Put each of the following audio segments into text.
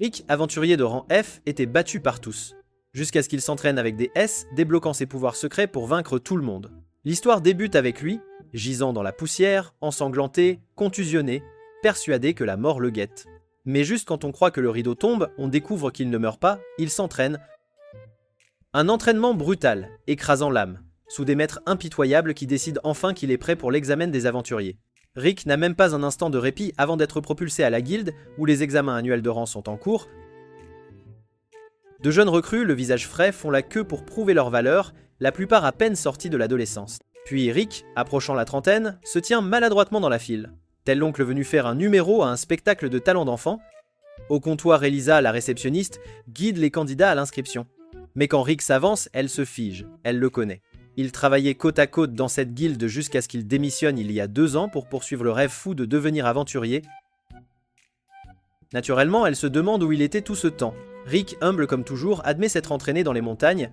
Rick, aventurier de rang F, était battu par tous, jusqu'à ce qu'il s'entraîne avec des S, débloquant ses pouvoirs secrets pour vaincre tout le monde. L'histoire débute avec lui, gisant dans la poussière, ensanglanté, contusionné, persuadé que la mort le guette. Mais juste quand on croit que le rideau tombe, on découvre qu'il ne meurt pas, il s'entraîne. Un entraînement brutal, écrasant l'âme, sous des maîtres impitoyables qui décident enfin qu'il est prêt pour l'examen des aventuriers. Rick n'a même pas un instant de répit avant d'être propulsé à la guilde, où les examens annuels de rang sont en cours. De jeunes recrues, le visage frais, font la queue pour prouver leur valeur, la plupart à peine sortis de l'adolescence. Puis Rick, approchant la trentaine, se tient maladroitement dans la file, tel l'oncle venu faire un numéro à un spectacle de talent d'enfant. Au comptoir, Elisa, la réceptionniste, guide les candidats à l'inscription. Mais quand Rick s'avance, elle se fige, elle le connaît. Il travaillait côte à côte dans cette guilde jusqu'à ce qu'il démissionne il y a 2 ans pour poursuivre le rêve fou de devenir aventurier. Naturellement, elle se demande où il était tout ce temps. Rick, humble comme toujours, admet s'être entraîné dans les montagnes.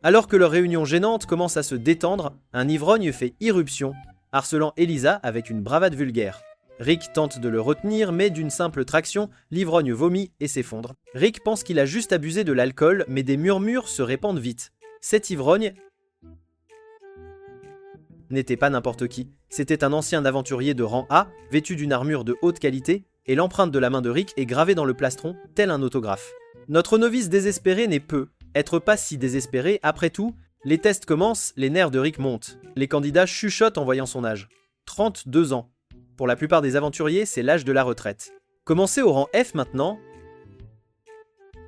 Alors que leur réunion gênante commence à se détendre, un ivrogne fait irruption, harcelant Elisa avec une bravade vulgaire. Rick tente de le retenir, mais d'une simple traction, l'ivrogne vomit et s'effondre. Rick pense qu'il a juste abusé de l'alcool, mais des murmures se répandent vite. Cet ivrogne n'était pas n'importe qui. C'était un ancien aventurier de rang A, vêtu d'une armure de haute qualité, et l'empreinte de la main de Rick est gravée dans le plastron, tel un autographe. Notre novice désespéré n'est peu. Être pas si désespéré, après tout, les tests commencent, les nerfs de Rick montent. Les candidats chuchotent en voyant son âge. 32 ans. Pour la plupart des aventuriers, c'est l'âge de la retraite. Commencer au rang F maintenant?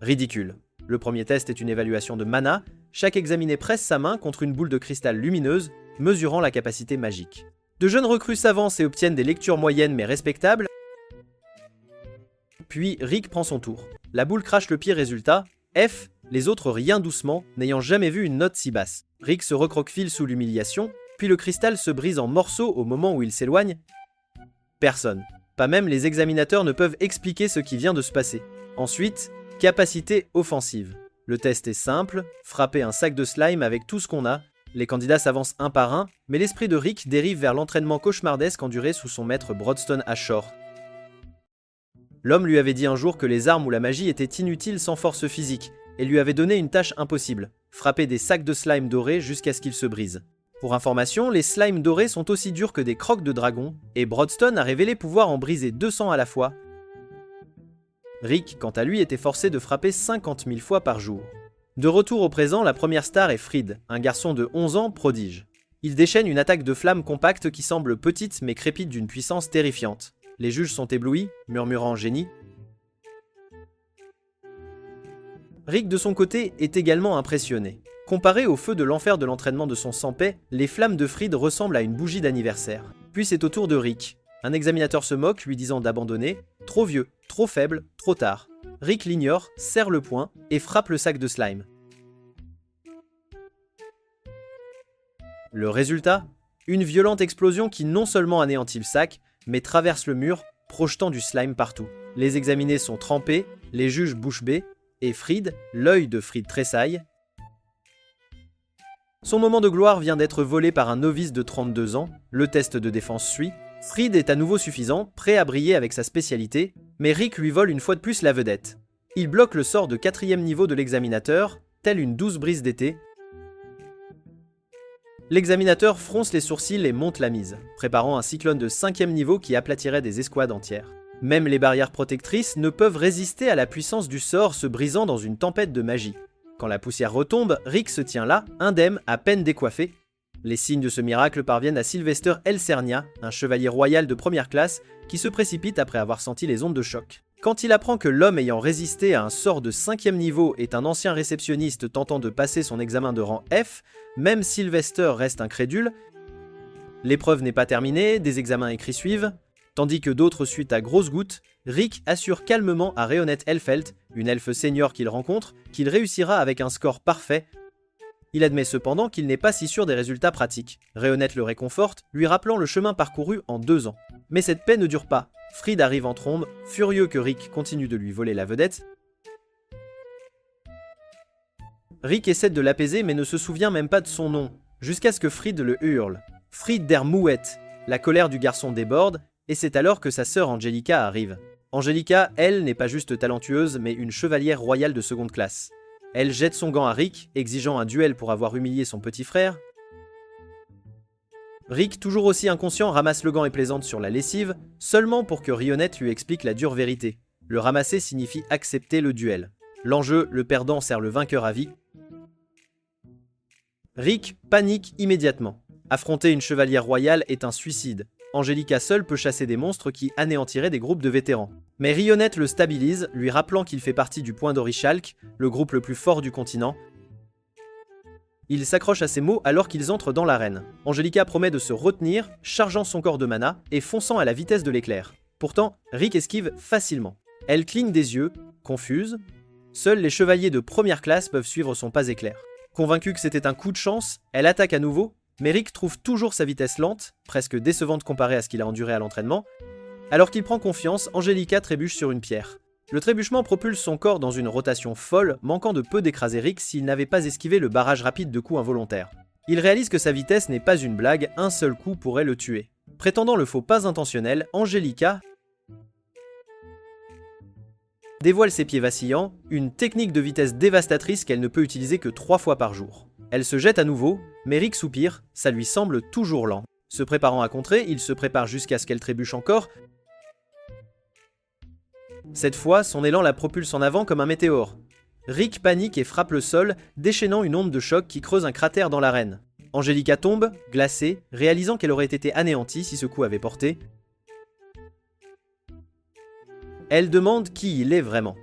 Ridicule. Le premier test est une évaluation de mana. Chaque examiné presse sa main contre une boule de cristal lumineuse, mesurant la capacité magique. De jeunes recrues s'avancent et obtiennent des lectures moyennes mais respectables. Puis Rick prend son tour. La boule crache le pire résultat, F, les autres rien doucement, n'ayant jamais vu une note si basse. Rick se recroqueville sous l'humiliation, puis le cristal se brise en morceaux au moment où il s'éloigne. Personne, pas même les examinateurs, ne peuvent expliquer ce qui vient de se passer. Ensuite, capacité offensive. Le test est simple, frapper un sac de slime avec tout ce qu'on a. Les candidats s'avancent un par un, mais l'esprit de Rick dérive vers l'entraînement cauchemardesque enduré sous son maître Broadstone Ashore. L'homme lui avait dit un jour que les armes ou la magie étaient inutiles sans force physique, et lui avait donné une tâche impossible, frapper des sacs de slime dorés jusqu'à ce qu'ils se brisent. Pour information, les slimes dorés sont aussi durs que des crocs de dragon, et Broadstone a révélé pouvoir en briser 200 à la fois. Rick, quant à lui, était forcé de frapper 50 000 fois par jour. De retour au présent, la première star est Fried, un garçon de 11 ans prodige. Il déchaîne une attaque de flamme compacte qui semble petite mais crépite d'une puissance terrifiante. Les juges sont éblouis, murmurant génie. Rick, de son côté, est également impressionné. Comparé au feu de l'enfer de l'entraînement de son sans-paix, les flammes de Fried ressemblent à une bougie d'anniversaire. Puis c'est au tour de Rick. Un examinateur se moque, lui disant d'abandonner. Trop vieux, trop faible, trop tard. Rick l'ignore, serre le poing et frappe le sac de slime. Le résultat? Une violente explosion qui non seulement anéantit le sac, mais traverse le mur, projetant du slime partout. Les examinés sont trempés, les juges bouche bée, et Fried, l'œil de Fried tressaille. Son moment de gloire vient d'être volé par un novice de 32 ans, le test de défense suit. Fried est à nouveau suffisant, prêt à briller avec sa spécialité, mais Rick lui vole une fois de plus la vedette. Il bloque le sort de 4e niveau de l'examinateur, tel une douce brise d'été. L'examinateur fronce les sourcils et monte la mise, préparant un cyclone de 5e niveau qui aplatirait des escouades entières. Même les barrières protectrices ne peuvent résister à la puissance du sort se brisant dans une tempête de magie. Quand la poussière retombe, Rick se tient là, indemne, à peine décoiffé. Les signes de ce miracle parviennent à Sylvester Elsernia, un chevalier royal de première classe, qui se précipite après avoir senti les ondes de choc. Quand il apprend que l'homme ayant résisté à un sort de 5e niveau est un ancien réceptionniste tentant de passer son examen de rang F, même Sylvester reste incrédule. L'épreuve n'est pas terminée, des examens écrits suivent. Tandis que d'autres suivent à grosses gouttes, Rick assure calmement à Rhéonette Elfelt, une elfe senior qu'il rencontre, qu'il réussira avec un score parfait. Il admet cependant qu'il n'est pas si sûr des résultats pratiques. Rhéonette le réconforte, lui rappelant le chemin parcouru en 2 ans. Mais cette paix ne dure pas. Fried arrive en trombe, furieux que Rick continue de lui voler la vedette. Rick essaie de l'apaiser mais ne se souvient même pas de son nom, jusqu'à ce que Fried le hurle. Fried der Mouette. La colère du garçon déborde, et c'est alors que sa sœur Angelica arrive. Angelica, elle, n'est pas juste talentueuse, mais une chevalière royale de seconde classe. Elle jette son gant à Rick, exigeant un duel pour avoir humilié son petit frère. Rick, toujours aussi inconscient, ramasse le gant et plaisante sur la lessive, seulement pour que Rionnette lui explique la dure vérité. Le ramasser signifie accepter le duel. L'enjeu, le perdant sert le vainqueur à vie. Rick panique immédiatement. Affronter une chevalière royale est un suicide. Angelica seule peut chasser des monstres qui anéantiraient des groupes de vétérans. Mais Rionnette le stabilise, lui rappelant qu'il fait partie du Point d'Orichalque, le groupe le plus fort du continent. Il s'accroche à ces mots alors qu'ils entrent dans l'arène. Angelica promet de se retenir, chargeant son corps de mana et fonçant à la vitesse de l'éclair. Pourtant, Rick esquive facilement. Elle cligne des yeux, confuse. Seuls les chevaliers de première classe peuvent suivre son pas éclair. Convaincue que c'était un coup de chance, elle attaque à nouveau, mais Rick trouve toujours sa vitesse lente, presque décevante comparée à ce qu'il a enduré à l'entraînement. Alors qu'il prend confiance, Angelica trébuche sur une pierre. Le trébuchement propulse son corps dans une rotation folle, manquant de peu d'écraser Rick s'il n'avait pas esquivé le barrage rapide de coups involontaires. Il réalise que sa vitesse n'est pas une blague, un seul coup pourrait le tuer. Prétendant le faux pas intentionnel, Angelica dévoile ses pieds vacillants, une technique de vitesse dévastatrice qu'elle ne peut utiliser que 3 fois par jour. Elle se jette à nouveau, mais Rick soupire, ça lui semble toujours lent. Se préparant à contrer, il se prépare jusqu'à ce qu'elle trébuche encore. Cette fois, son élan la propulse en avant comme un météore. Rick panique et frappe le sol, déchaînant une onde de choc qui creuse un cratère dans l'arène. Angelica tombe, glacée, réalisant qu'elle aurait été anéantie si ce coup avait porté. Elle demande qui il est vraiment.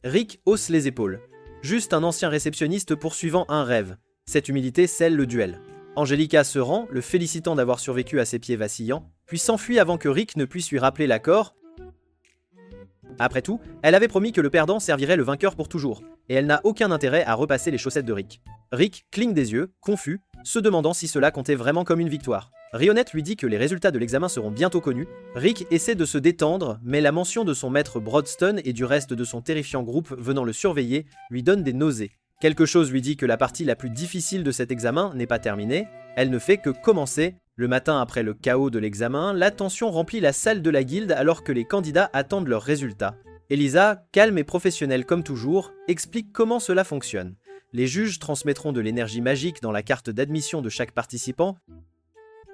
Rick hausse les épaules. Juste un ancien réceptionniste poursuivant un rêve. Cette humilité scelle le duel. Angelica se rend, le félicitant d'avoir survécu à ses pieds vacillants, puis s'enfuit avant que Rick ne puisse lui rappeler l'accord. Après tout, elle avait promis que le perdant servirait le vainqueur pour toujours, et elle n'a aucun intérêt à repasser les chaussettes de Rick. Rick cligne des yeux, confus, se demandant si cela comptait vraiment comme une victoire. Rionnette lui dit que les résultats de l'examen seront bientôt connus. Rick essaie de se détendre, mais la mention de son maître Brodston et du reste de son terrifiant groupe venant le surveiller lui donne des nausées. Quelque chose lui dit que la partie la plus difficile de cet examen n'est pas terminée, elle ne fait que commencer. Le matin après le chaos de l'examen, la tension remplit la salle de la guilde alors que les candidats attendent leurs résultats. Elisa, calme et professionnelle comme toujours, explique comment cela fonctionne. Les juges transmettront de l'énergie magique dans la carte d'admission de chaque participant.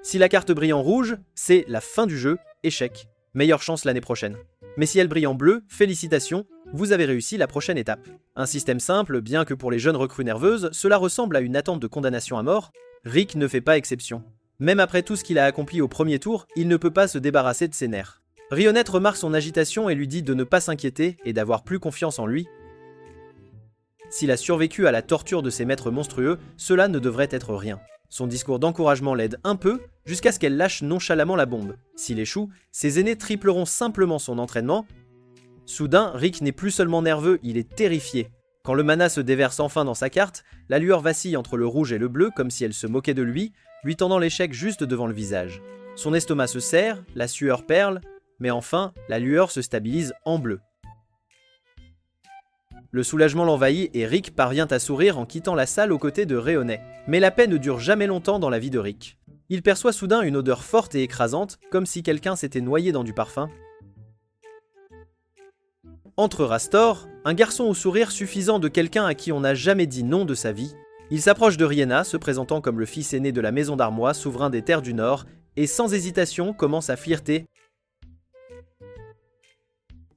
Si la carte brille en rouge, c'est la fin du jeu, échec. Meilleure chance l'année prochaine. Mais si elle brille en bleu, félicitations, vous avez réussi la prochaine étape. Un système simple, bien que pour les jeunes recrues nerveuses, cela ressemble à une attente de condamnation à mort. Rick ne fait pas exception. Même après tout ce qu'il a accompli au premier tour, il ne peut pas se débarrasser de ses nerfs. Rionnette remarque son agitation et lui dit de ne pas s'inquiéter et d'avoir plus confiance en lui. S'il a survécu à la torture de ses maîtres monstrueux, cela ne devrait être rien. Son discours d'encouragement l'aide un peu, jusqu'à ce qu'elle lâche nonchalamment la bombe. S'il échoue, ses aînés tripleront simplement son entraînement. Soudain, Rick n'est plus seulement nerveux, il est terrifié. Quand le mana se déverse enfin dans sa carte, la lueur vacille entre le rouge et le bleu comme si elle se moquait de lui tendant l'échec juste devant le visage. Son estomac se serre, la sueur perle, mais enfin, la lueur se stabilise en bleu. Le soulagement l'envahit et Rick parvient à sourire en quittant la salle aux côtés de Réonnet. Mais la paix ne dure jamais longtemps dans la vie de Rick. Il perçoit soudain une odeur forte et écrasante, comme si quelqu'un s'était noyé dans du parfum. Entre Rastor, un garçon au sourire suffisant de quelqu'un à qui on n'a jamais dit non de sa vie. Il s'approche de Rienna, se présentant comme le fils aîné de la maison d'Armois, souverain des terres du Nord, et sans hésitation commence à flirter.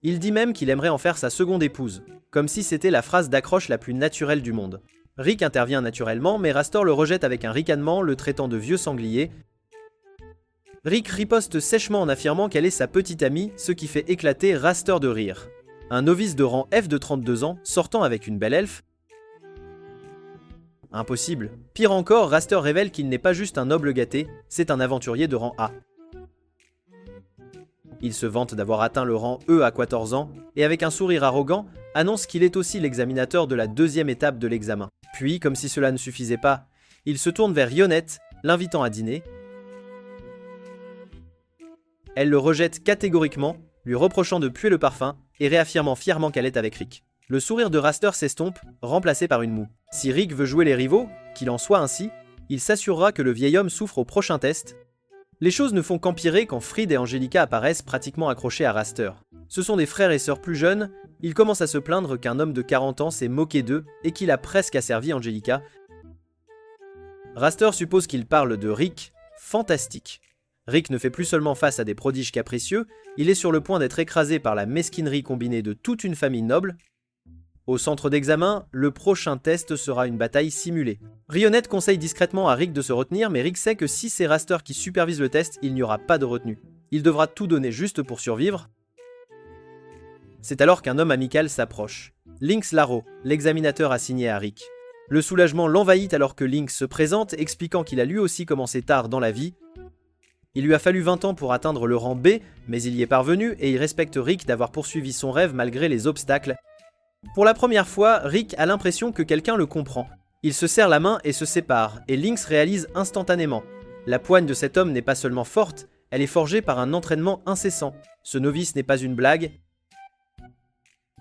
Il dit même qu'il aimerait en faire sa seconde épouse, comme si c'était la phrase d'accroche la plus naturelle du monde. Rick intervient naturellement, mais Rastor le rejette avec un ricanement, le traitant de vieux sanglier. Rick riposte sèchement en affirmant qu'elle est sa petite amie, ce qui fait éclater Rastor de rire. Un novice de rang F de 32 ans, sortant avec une belle elfe. Impossible. Pire encore, Rastor révèle qu'il n'est pas juste un noble gâté, c'est un aventurier de rang A. Il se vante d'avoir atteint le rang E à 14 ans, et avec un sourire arrogant, annonce qu'il est aussi l'examinateur de la deuxième étape de l'examen. Puis, comme si cela ne suffisait pas, il se tourne vers Rionnette, l'invitant à dîner. Elle le rejette catégoriquement, lui reprochant de puer le parfum, et réaffirmant fièrement qu'elle est avec Rick. Le sourire de Rastor s'estompe, remplacé par une moue. Si Rick veut jouer les rivaux, qu'il en soit ainsi, il s'assurera que le vieil homme souffre au prochain test. Les choses ne font qu'empirer quand Fried et Angelica apparaissent pratiquement accrochés à Raster. Ce sont des frères et sœurs plus jeunes, ils commencent à se plaindre qu'un homme de 40 ans s'est moqué d'eux et qu'il a presque asservi Angelica. Raster suppose qu'il parle de Rick, fantastique. Rick ne fait plus seulement face à des prodiges capricieux, il est sur le point d'être écrasé par la mesquinerie combinée de toute une famille noble. Au centre d'examen, le prochain test sera une bataille simulée. Rionnette conseille discrètement à Rick de se retenir, mais Rick sait que si c'est Raster qui supervise le test, il n'y aura pas de retenue. Il devra tout donner juste pour survivre. C'est alors qu'un homme amical s'approche. Lynx Laro, l'examinateur assigné à Rick. Le soulagement l'envahit alors que Lynx se présente, expliquant qu'il a lui aussi commencé tard dans la vie. Il lui a fallu 20 ans pour atteindre le rang B, mais il y est parvenu et il respecte Rick d'avoir poursuivi son rêve malgré les obstacles. Pour la première fois, Rick a l'impression que quelqu'un le comprend. Il se serre la main et se sépare, et Lynx réalise instantanément. La poigne de cet homme n'est pas seulement forte, elle est forgée par un entraînement incessant. Ce novice n'est pas une blague.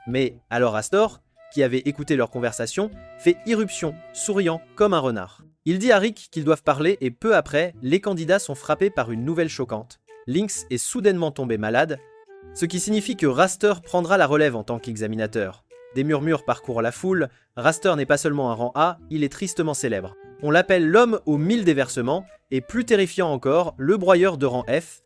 Mais alors Astor, qui avait écouté leur conversation, fait irruption, souriant comme un renard. Il dit à Rick qu'ils doivent parler et peu après, les candidats sont frappés par une nouvelle choquante. Lynx est soudainement tombé malade, ce qui signifie que Raster prendra la relève en tant qu'examinateur. Des murmures parcourent la foule, Raster n'est pas seulement un rang A, il est tristement célèbre. On l'appelle l'homme aux 1000 déversements, et plus terrifiant encore, le broyeur de rang F.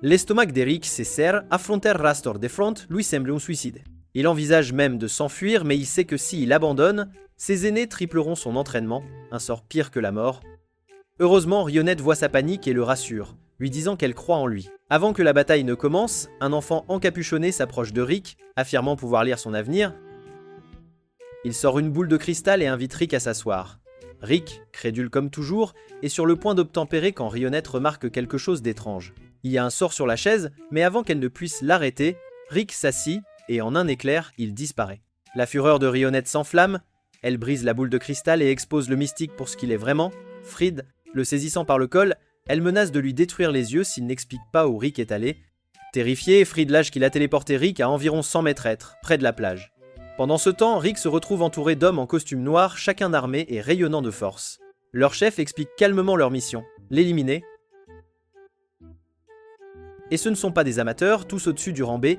L'estomac d'Eric se serre, affronter Raster de front lui semble un suicide. Il envisage même de s'enfuir, mais il sait que s'il abandonne, ses aînés tripleront son entraînement, un sort pire que la mort. Heureusement, Rionnette voit sa panique et le rassure, lui disant qu'elle croit en lui. Avant que la bataille ne commence, un enfant encapuchonné s'approche de Rick, affirmant pouvoir lire son avenir. Il sort une boule de cristal et invite Rick à s'asseoir. Rick, crédule comme toujours, est sur le point d'obtempérer quand Rionnette remarque quelque chose d'étrange. Il y a un sort sur la chaise, mais avant qu'elle ne puisse l'arrêter, Rick s'assit et en un éclair, il disparaît. La fureur de Rionnette s'enflamme, elle brise la boule de cristal et expose le mystique pour ce qu'il est vraiment. Fried, le saisissant par le col, elle menace de lui détruire les yeux s'il n'explique pas où Rick est allé. Terrifié, Fried lâche qu'il a téléporté Rick à environ 100 mètres, près de la plage. Pendant ce temps, Rick se retrouve entouré d'hommes en costume noir, chacun armé et rayonnant de force. Leur chef explique calmement leur mission, l'éliminer. Et ce ne sont pas des amateurs, tous au-dessus du rang B.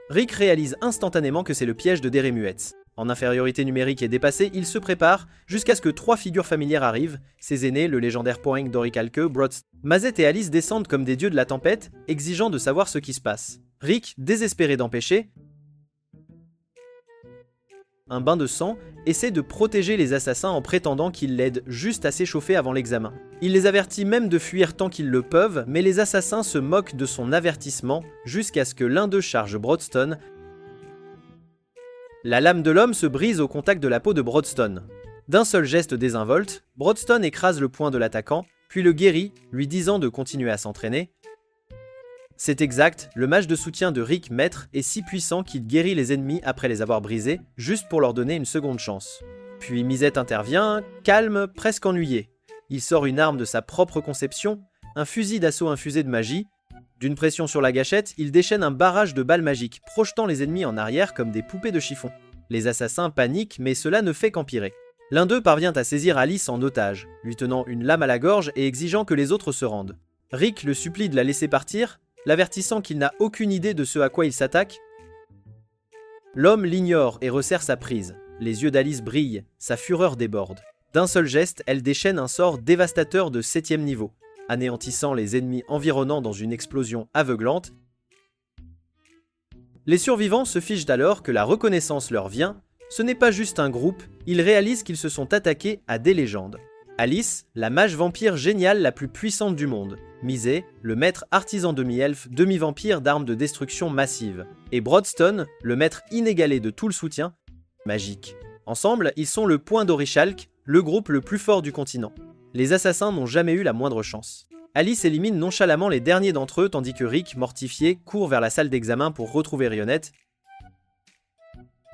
Rick réalise instantanément que c'est le piège de Deremuetz. En infériorité numérique et dépassé, il se prépare jusqu'à ce que 3 figures familières arrivent, ses aînés, le légendaire Poing d'Orichalque, Brodston. Mazette et Alice descendent comme des dieux de la tempête, exigeant de savoir ce qui se passe. Rick, désespéré d'empêcher un bain de sang, essaie de protéger les assassins en prétendant qu'ils l'aident juste à s'échauffer avant l'examen. Il les avertit même de fuir tant qu'ils le peuvent, mais les assassins se moquent de son avertissement jusqu'à ce que l'un d'eux charge Brodston. La lame de l'homme se brise au contact de la peau de Brodston. D'un seul geste désinvolte, Brodston écrase le poing de l'attaquant, puis le guérit, lui disant de continuer à s'entraîner. C'est exact, le mage de soutien de Rick Maître est si puissant qu'il guérit les ennemis après les avoir brisés, juste pour leur donner une seconde chance. Puis Misette intervient, calme, presque ennuyé. Il sort une arme de sa propre conception, un fusil d'assaut infusé de magie. D'une pression sur la gâchette, il déchaîne un barrage de balles magiques, projetant les ennemis en arrière comme des poupées de chiffon. Les assassins paniquent, mais cela ne fait qu'empirer. L'un d'eux parvient à saisir Alice en otage, lui tenant une lame à la gorge et exigeant que les autres se rendent. Rick le supplie de la laisser partir, l'avertissant qu'il n'a aucune idée de ce à quoi il s'attaque. L'homme l'ignore et resserre sa prise. Les yeux d'Alice brillent, sa fureur déborde. D'un seul geste, elle déchaîne un sort dévastateur de 7e niveau, anéantissant les ennemis environnants dans une explosion aveuglante. Les survivants se fichent alors que la reconnaissance leur vient. Ce n'est pas juste un groupe, ils réalisent qu'ils se sont attaqués à des légendes. Alice, la mage vampire géniale la plus puissante du monde. Misé, le maître artisan demi-elfe, demi-vampire d'armes de destruction massive. Et Brodston, le maître inégalé de tout le soutien magique. Ensemble, ils sont le Point d'Orichalque, le groupe le plus fort du continent. Les assassins n'ont jamais eu la moindre chance. Alice élimine nonchalamment les derniers d'entre eux tandis que Rick, mortifié, court vers la salle d'examen pour retrouver Rionnette.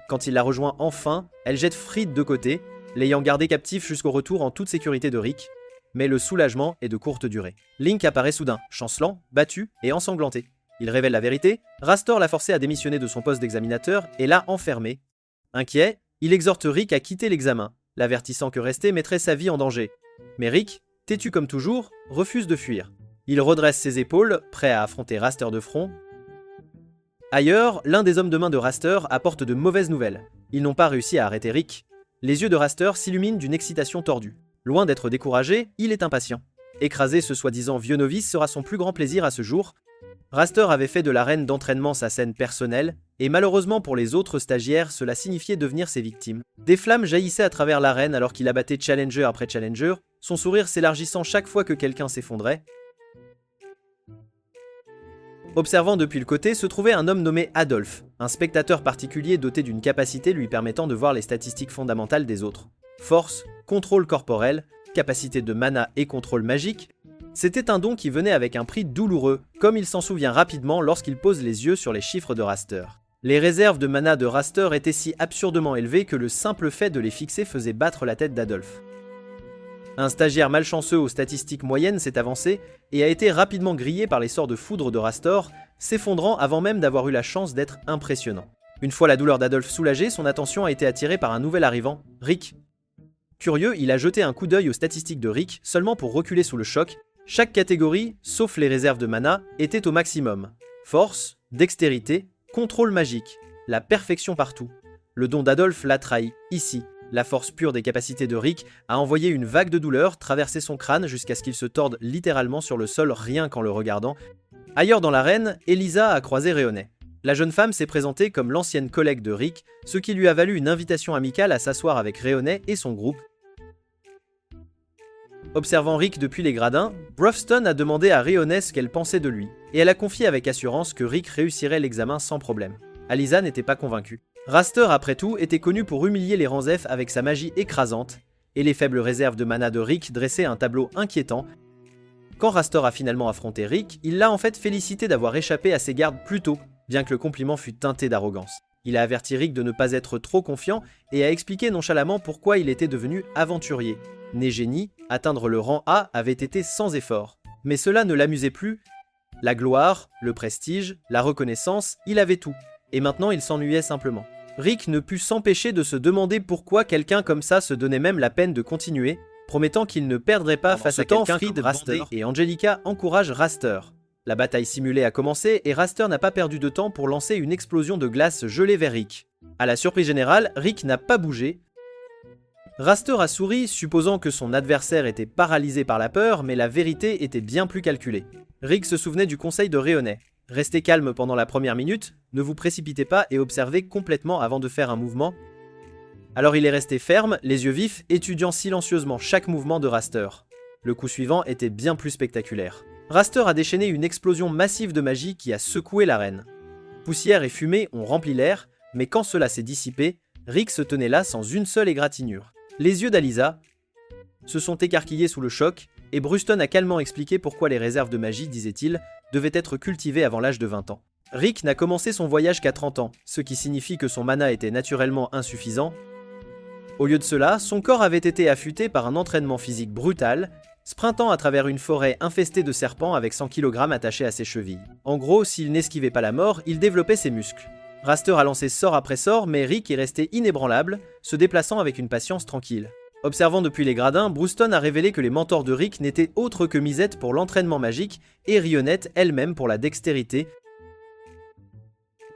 Quand il la rejoint enfin, elle jette Fried de côté, l'ayant gardé captif jusqu'au retour en toute sécurité de Rick. Mais le soulagement est de courte durée. Link apparaît soudain, chancelant, battu et ensanglanté. Il révèle la vérité, Rastor l'a forcé à démissionner de son poste d'examinateur et l'a enfermé. Inquiet, il exhorte Rick à quitter l'examen, l'avertissant que rester mettrait sa vie en danger. Mais Rick, têtu comme toujours, refuse de fuir. Il redresse ses épaules, prêt à affronter Raster de front. Ailleurs, l'un des hommes de main de Raster apporte de mauvaises nouvelles. Ils n'ont pas réussi à arrêter Rick. Les yeux de Raster s'illuminent d'une excitation tordue. Loin d'être découragé, il est impatient. Écraser ce soi-disant vieux novice sera son plus grand plaisir à ce jour. Raster avait fait de l'arène d'entraînement sa scène personnelle, et malheureusement pour les autres stagiaires, cela signifiait devenir ses victimes. Des flammes jaillissaient à travers l'arène alors qu'il abattait challenger après challenger, son sourire s'élargissant chaque fois que quelqu'un s'effondrait. Observant depuis le côté se trouvait un homme nommé Adolf, un spectateur particulier doté d'une capacité lui permettant de voir les statistiques fondamentales des autres. Force, contrôle corporel, capacité de mana et contrôle magique. C'était un don qui venait avec un prix douloureux, comme il s'en souvient rapidement lorsqu'il pose les yeux sur les chiffres de Raster. Les réserves de mana de Raster étaient si absurdement élevées que le simple fait de les fixer faisait battre la tête d'Adolf. Un stagiaire malchanceux aux statistiques moyennes s'est avancé et a été rapidement grillé par les sorts de foudre de Rastor, s'effondrant avant même d'avoir eu la chance d'être impressionnant. Une fois la douleur d'Adolf soulagée, son attention a été attirée par un nouvel arrivant, Rick. Curieux, il a jeté un coup d'œil aux statistiques de Rick, seulement pour reculer sous le choc. Chaque catégorie, sauf les réserves de mana, était au maximum. Force, dextérité, contrôle magique, la perfection partout. Le don d'Adolf l'a trahi, ici. La force pure des capacités de Rick a envoyé une vague de douleur traverser son crâne jusqu'à ce qu'il se torde littéralement sur le sol rien qu'en le regardant. Ailleurs dans l'arène, Elisa a croisé Rhéonet. La jeune femme s'est présentée comme l'ancienne collègue de Rick, ce qui lui a valu une invitation amicale à s'asseoir avec Rhéonet et son groupe. Observant Rick depuis les gradins, Brofston a demandé à Rhéonet ce qu'elle pensait de lui, et elle a confié avec assurance que Rick réussirait l'examen sans problème. Alisa n'était pas convaincue. Raster, après tout, était connu pour humilier les rangs F avec sa magie écrasante, et les faibles réserves de mana de Rick dressaient un tableau inquiétant. Quand Raster a finalement affronté Rick, il l'a en fait félicité d'avoir échappé à ses gardes plus tôt, bien que le compliment fût teinté d'arrogance. Il a averti Rick de ne pas être trop confiant et a expliqué nonchalamment pourquoi il était devenu aventurier. Né génie, atteindre le rang A avait été sans effort. Mais cela ne l'amusait plus. La gloire, le prestige, la reconnaissance, il avait tout. Et maintenant il s'ennuyait simplement. Rick ne put s'empêcher de se demander pourquoi quelqu'un comme ça se donnait même la peine de continuer, promettant qu'il ne perdrait pas face à quelqu'un comme Raster, et Angelica encourage Raster. La bataille simulée a commencé et Raster n'a pas perdu de temps pour lancer une explosion de glace gelée vers Rick. À la surprise générale, Rick n'a pas bougé. Raster a souri, supposant que son adversaire était paralysé par la peur, mais la vérité était bien plus calculée. Rick se souvenait du conseil de Rhéonet. Restez calme pendant la première minute, ne vous précipitez pas et observez complètement avant de faire un mouvement. Alors il est resté ferme, les yeux vifs, étudiant silencieusement chaque mouvement de Raster. Le coup suivant était bien plus spectaculaire. Raster a déchaîné une explosion massive de magie qui a secoué l'arène. Poussière et fumée ont rempli l'air, mais quand cela s'est dissipé, Rick se tenait là sans une seule égratignure. Les yeux d'Alisa se sont écarquillés sous le choc, et Bruston a calmement expliqué pourquoi les réserves de magie, disait-il, devaient être cultivées avant l'âge de 20 ans. Rick n'a commencé son voyage qu'à 30 ans, ce qui signifie que son mana était naturellement insuffisant. Au lieu de cela, son corps avait été affûté par un entraînement physique brutal, sprintant à travers une forêt infestée de serpents avec 100 kg attachés à ses chevilles. En gros, s'il n'esquivait pas la mort, il développait ses muscles. Raster a lancé sort après sort, mais Rick est resté inébranlable, se déplaçant avec une patience tranquille. Observant depuis les gradins, Bruston a révélé que les mentors de Rick n'étaient autres que Misette pour l'entraînement magique et Rhéonet elle-même pour la dextérité.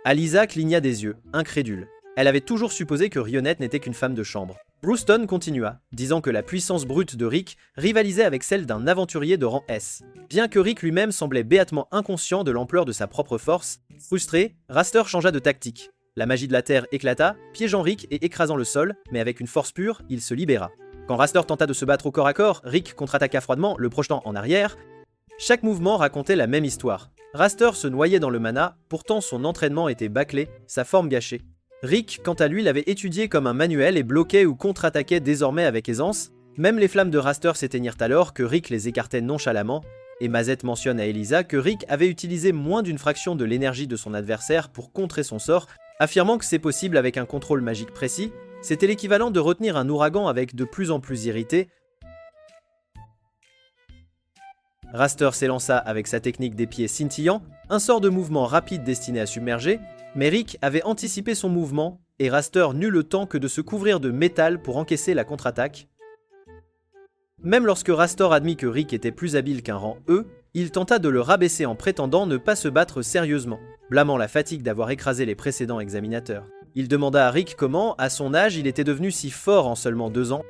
Alisa cligna des yeux, incrédule. Elle avait toujours supposé que Rhéonet n'était qu'une femme de chambre. Bruston continua, disant que la puissance brute de Rick rivalisait avec celle d'un aventurier de rang S. Bien que Rick lui-même semblait béatement inconscient de l'ampleur de sa propre force, frustré, Raster changea de tactique. La magie de la terre éclata, piégeant Rick et écrasant le sol, mais avec une force pure, il se libéra. Quand Raster tenta de se battre au corps à corps, Rick contre-attaqua froidement, le projetant en arrière. Chaque mouvement racontait la même histoire. Raster se noyait dans le mana, pourtant son entraînement était bâclé, sa forme gâchée. Rick, quant à lui, l'avait étudié comme un manuel et bloquait ou contre-attaquait désormais avec aisance. Même les flammes de Raster s'éteignirent alors que Rick les écartait nonchalamment, et Mazette mentionne à Elisa que Rick avait utilisé moins d'une fraction de l'énergie de son adversaire pour contrer son sort, affirmant que c'est possible avec un contrôle magique précis. C'était l'équivalent de retenir un ouragan avec de plus en plus irrité. Raster s'élança avec sa technique des pieds scintillants, un sort de mouvement rapide destiné à submerger, mais Rick avait anticipé son mouvement, et Raster n'eut le temps que de se couvrir de métal pour encaisser la contre-attaque. Même lorsque Rastor admit que Rick était plus habile qu'un rang E, il tenta de le rabaisser en prétendant ne pas se battre sérieusement, blâmant la fatigue d'avoir écrasé les précédents examinateurs. Il demanda à Rick comment, à son âge, il était devenu si fort en seulement 2 ans.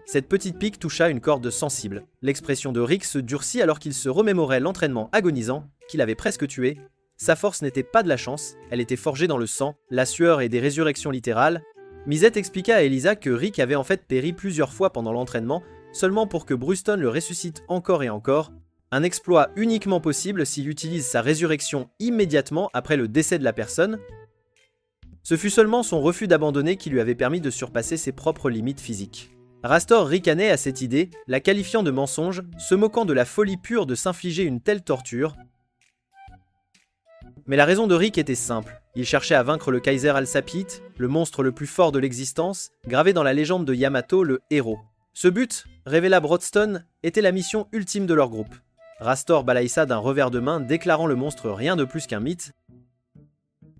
Cette petite pique toucha une corde sensible. L'expression de Rick se durcit alors qu'il se remémorait l'entraînement agonisant qu'il avait presque tué. Sa force n'était pas de la chance, elle était forgée dans le sang, la sueur et des résurrections littérales. Misette expliqua à Elisa que Rick avait en fait péri plusieurs fois pendant l'entraînement, seulement pour que Bruston le ressuscite encore et encore, un exploit uniquement possible s'il utilise sa résurrection immédiatement après le décès de la personne. Ce fut seulement son refus d'abandonner qui lui avait permis de surpasser ses propres limites physiques. Rastor ricanait à cette idée, la qualifiant de mensonge, se moquant de la folie pure de s'infliger une telle torture. Mais la raison de Rick était simple. Il cherchait à vaincre le Kaiser Alsapite, le monstre le plus fort de l'existence, gravé dans la légende de Yamato, le héros. Ce but, révéla Brodston, était la mission ultime de leur groupe. Rastor balaye ça d'un revers de main, déclarant le monstre rien de plus qu'un mythe.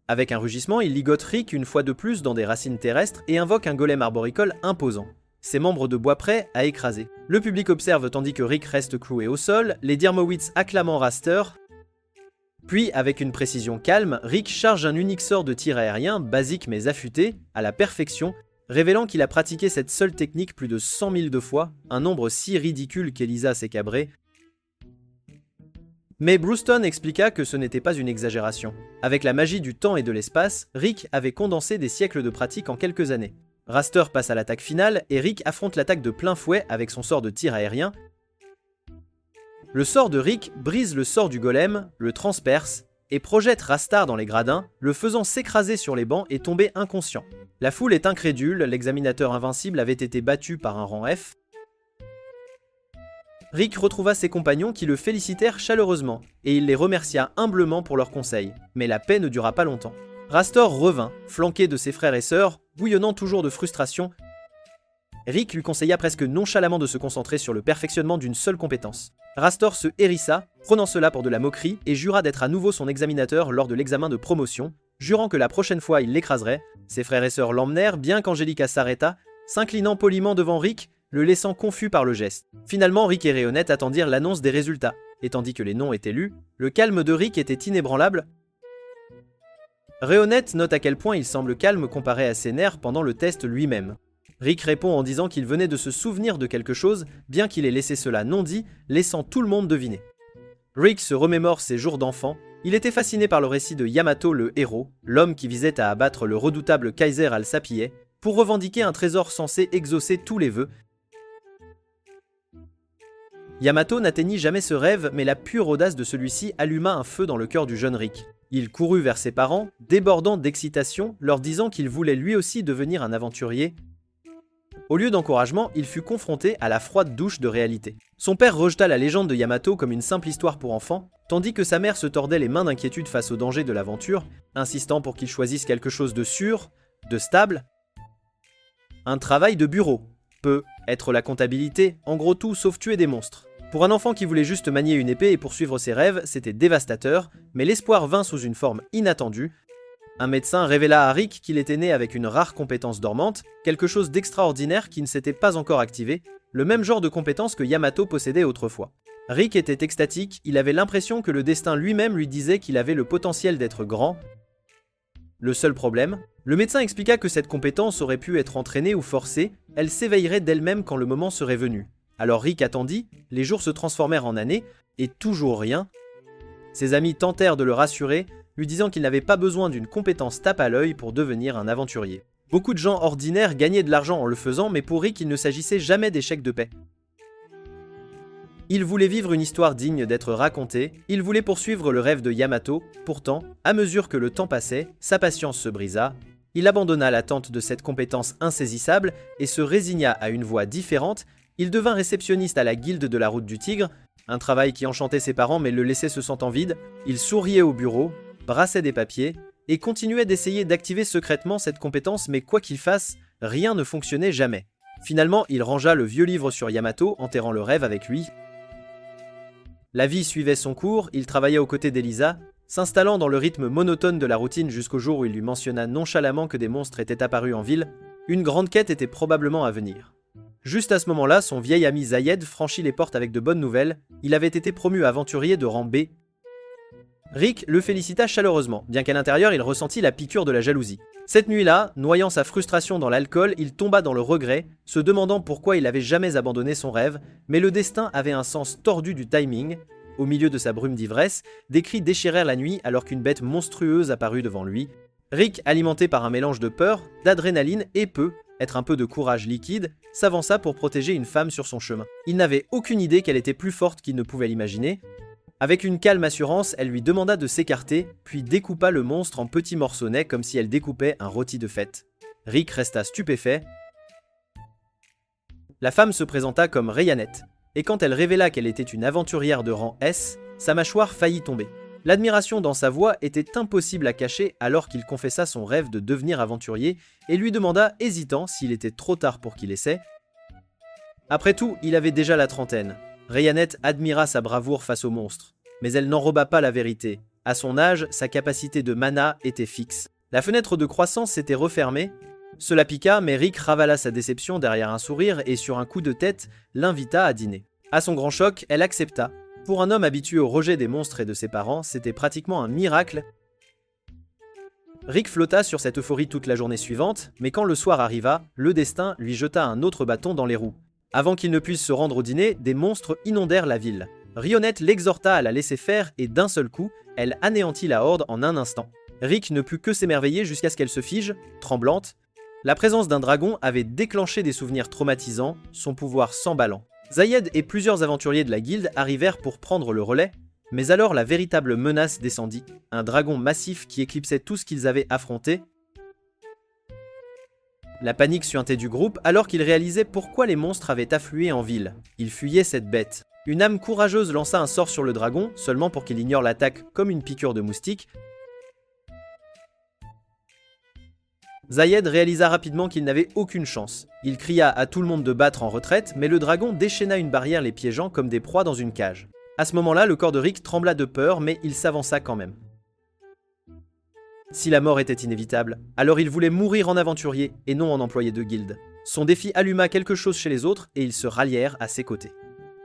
Avec un rugissement, il ligote Rick une fois de plus dans des racines terrestres et invoque un golem arboricole imposant. Ses membres de bois prêts à écraser. Le public observe tandis que Rick reste cloué au sol, les Dirmowits acclamant Rastor. Puis, avec une précision calme, Rick charge un unique sort de tir aérien, basique mais affûté, à la perfection, révélant qu'il a pratiqué cette seule technique plus de 100 000 de fois, un nombre si ridicule qu'Elisa s'est cabrée. Mais Bruston expliqua que ce n'était pas une exagération. Avec la magie du temps et de l'espace, Rick avait condensé des siècles de pratique en quelques années. Rastor passe à l'attaque finale et Rick affronte l'attaque de plein fouet avec son sort de tir aérien. Le sort de Rick brise le sort du golem, le transperce, et projette Rastar dans les gradins, le faisant s'écraser sur les bancs et tomber inconscient. La foule est incrédule, l'examinateur invincible avait été battu par un rang F. Rick retrouva ses compagnons qui le félicitèrent chaleureusement, et il les remercia humblement pour leurs conseils, mais la paix ne dura pas longtemps. Rastor revint, flanqué de ses frères et sœurs, bouillonnant toujours de frustration. Rick lui conseilla presque nonchalamment de se concentrer sur le perfectionnement d'une seule compétence. Rastor se hérissa, prenant cela pour de la moquerie, et jura d'être à nouveau son examinateur lors de l'examen de promotion, jurant que la prochaine fois il l'écraserait. Ses frères et sœurs l'emmenèrent, bien qu'Angelica s'arrêta, s'inclinant poliment devant Rick, le laissant confus par le geste. Finalement, Rick et Réhonnette attendirent l'annonce des résultats, et tandis que les noms étaient lus, le calme de Rick était inébranlable. Réhonnette note à quel point il semble calme comparé à ses nerfs pendant le test lui-même. Rick répond en disant qu'il venait de se souvenir de quelque chose, bien qu'il ait laissé cela non dit, laissant tout le monde deviner. Rick se remémore ses jours d'enfant. Il était fasciné par le récit de Yamato le héros, l'homme qui visait à abattre le redoutable Kaiser Alsapie, pour revendiquer un trésor censé exaucer tous les vœux. Yamato n'atteignit jamais ce rêve, mais la pure audace de celui-ci alluma un feu dans le cœur du jeune Rick. Il courut vers ses parents, débordant d'excitation, leur disant qu'il voulait lui aussi devenir un aventurier. Au lieu d'encouragement, il fut confronté à la froide douche de réalité. Son père rejeta la légende de Yamato comme une simple histoire pour enfants, tandis que sa mère se tordait les mains d'inquiétude face au danger de l'aventure, insistant pour qu'il choisisse quelque chose de sûr, de stable. Un travail de bureau, peut être la comptabilité, en gros tout sauf tuer des monstres. Pour un enfant qui voulait juste manier une épée et poursuivre ses rêves, c'était dévastateur, mais l'espoir vint sous une forme inattendue. Un médecin révéla à Rick qu'il était né avec une rare compétence dormante, quelque chose d'extraordinaire qui ne s'était pas encore activé, le même genre de compétence que Yamato possédait autrefois. Rick était extatique, il avait l'impression que le destin lui-même lui disait qu'il avait le potentiel d'être grand. Le seul problème, le médecin expliqua que cette compétence aurait pu être entraînée ou forcée, elle s'éveillerait d'elle-même quand le moment serait venu. Alors Rick attendit, les jours se transformèrent en années, et toujours rien. Ses amis tentèrent de le rassurer, lui disant qu'il n'avait pas besoin d'une compétence tape à l'œil pour devenir un aventurier. Beaucoup de gens ordinaires gagnaient de l'argent en le faisant, mais pour Rick il ne s'agissait jamais des chèques de paie. Il voulait vivre une histoire digne d'être racontée, il voulait poursuivre le rêve de Yamato, pourtant, à mesure que le temps passait, sa patience se brisa, il abandonna l'attente de cette compétence insaisissable et se résigna à une voie différente. Il devint réceptionniste à la Guilde de la Route du Tigre, un travail qui enchantait ses parents mais le laissait se sentant vide. Il souriait au bureau, brassait des papiers, et continuait d'essayer d'activer secrètement cette compétence, mais quoi qu'il fasse, rien ne fonctionnait jamais. Finalement, il rangea le vieux livre sur Yamato, enterrant le rêve avec lui. La vie suivait son cours, il travaillait aux côtés d'Elisa, s'installant dans le rythme monotone de la routine jusqu'au jour où il lui mentionna nonchalamment que des monstres étaient apparus en ville. Une grande quête était probablement à venir. Juste à ce moment-là, son vieil ami Zayed franchit les portes avec de bonnes nouvelles, il avait été promu aventurier de rang B. Rick le félicita chaleureusement, bien qu'à l'intérieur il ressentit la piqûre de la jalousie. Cette nuit-là, noyant sa frustration dans l'alcool, il tomba dans le regret, se demandant pourquoi il avait jamais abandonné son rêve, mais le destin avait un sens tordu du timing. Au milieu de sa brume d'ivresse, des cris déchirèrent la nuit alors qu'une bête monstrueuse apparut devant lui. Rick, alimenté par un mélange de peur, d'adrénaline et être un peu de courage liquide, s'avança pour protéger une femme sur son chemin. Il n'avait aucune idée qu'elle était plus forte qu'il ne pouvait l'imaginer. Avec une calme assurance, elle lui demanda de s'écarter, puis découpa le monstre en petits morceaux comme si elle découpait un rôti de fête. Rick resta stupéfait. La femme se présenta comme Rayannette, et quand elle révéla qu'elle était une aventurière de rang S, sa mâchoire faillit tomber. L'admiration dans sa voix était impossible à cacher alors qu'il confessa son rêve de devenir aventurier et lui demanda, hésitant, s'il était trop tard pour qu'il essaie. Après tout, il avait déjà la trentaine. Rayannette admira sa bravoure face au monstre, mais elle n'enroba pas la vérité. À son âge, sa capacité de mana était fixe. La fenêtre de croissance s'était refermée. Cela piqua, mais Rick ravala sa déception derrière un sourire et sur un coup de tête, l'invita à dîner. À son grand choc, elle accepta. Pour un homme habitué au rejet des monstres et de ses parents, c'était pratiquement un miracle. Rick flotta sur cette euphorie toute la journée suivante, mais quand le soir arriva, le destin lui jeta un autre bâton dans les roues. Avant qu'il ne puisse se rendre au dîner, des monstres inondèrent la ville. Rayonnette l'exhorta à la laisser faire et d'un seul coup, elle anéantit la horde en un instant. Rick ne put que s'émerveiller jusqu'à ce qu'elle se fige, tremblante. La présence d'un dragon avait déclenché des souvenirs traumatisants, son pouvoir s'emballant. Zayed et plusieurs aventuriers de la guilde arrivèrent pour prendre le relais, mais alors la véritable menace descendit, un dragon massif qui éclipsait tout ce qu'ils avaient affronté. La panique suintait du groupe alors qu'ils réalisaient pourquoi les monstres avaient afflué en ville. Ils fuyaient cette bête. Une âme courageuse lança un sort sur le dragon, seulement pour qu'il ignore l'attaque comme une piqûre de moustique. Zayed réalisa rapidement qu'il n'avait aucune chance. Il cria à tout le monde de battre en retraite, mais le dragon déchaîna une barrière les piégeant comme des proies dans une cage. À ce moment-là, le corps de Rick trembla de peur, mais il s'avança quand même. Si la mort était inévitable, alors il voulait mourir en aventurier et non en employé de guilde. Son défi alluma quelque chose chez les autres et ils se rallièrent à ses côtés.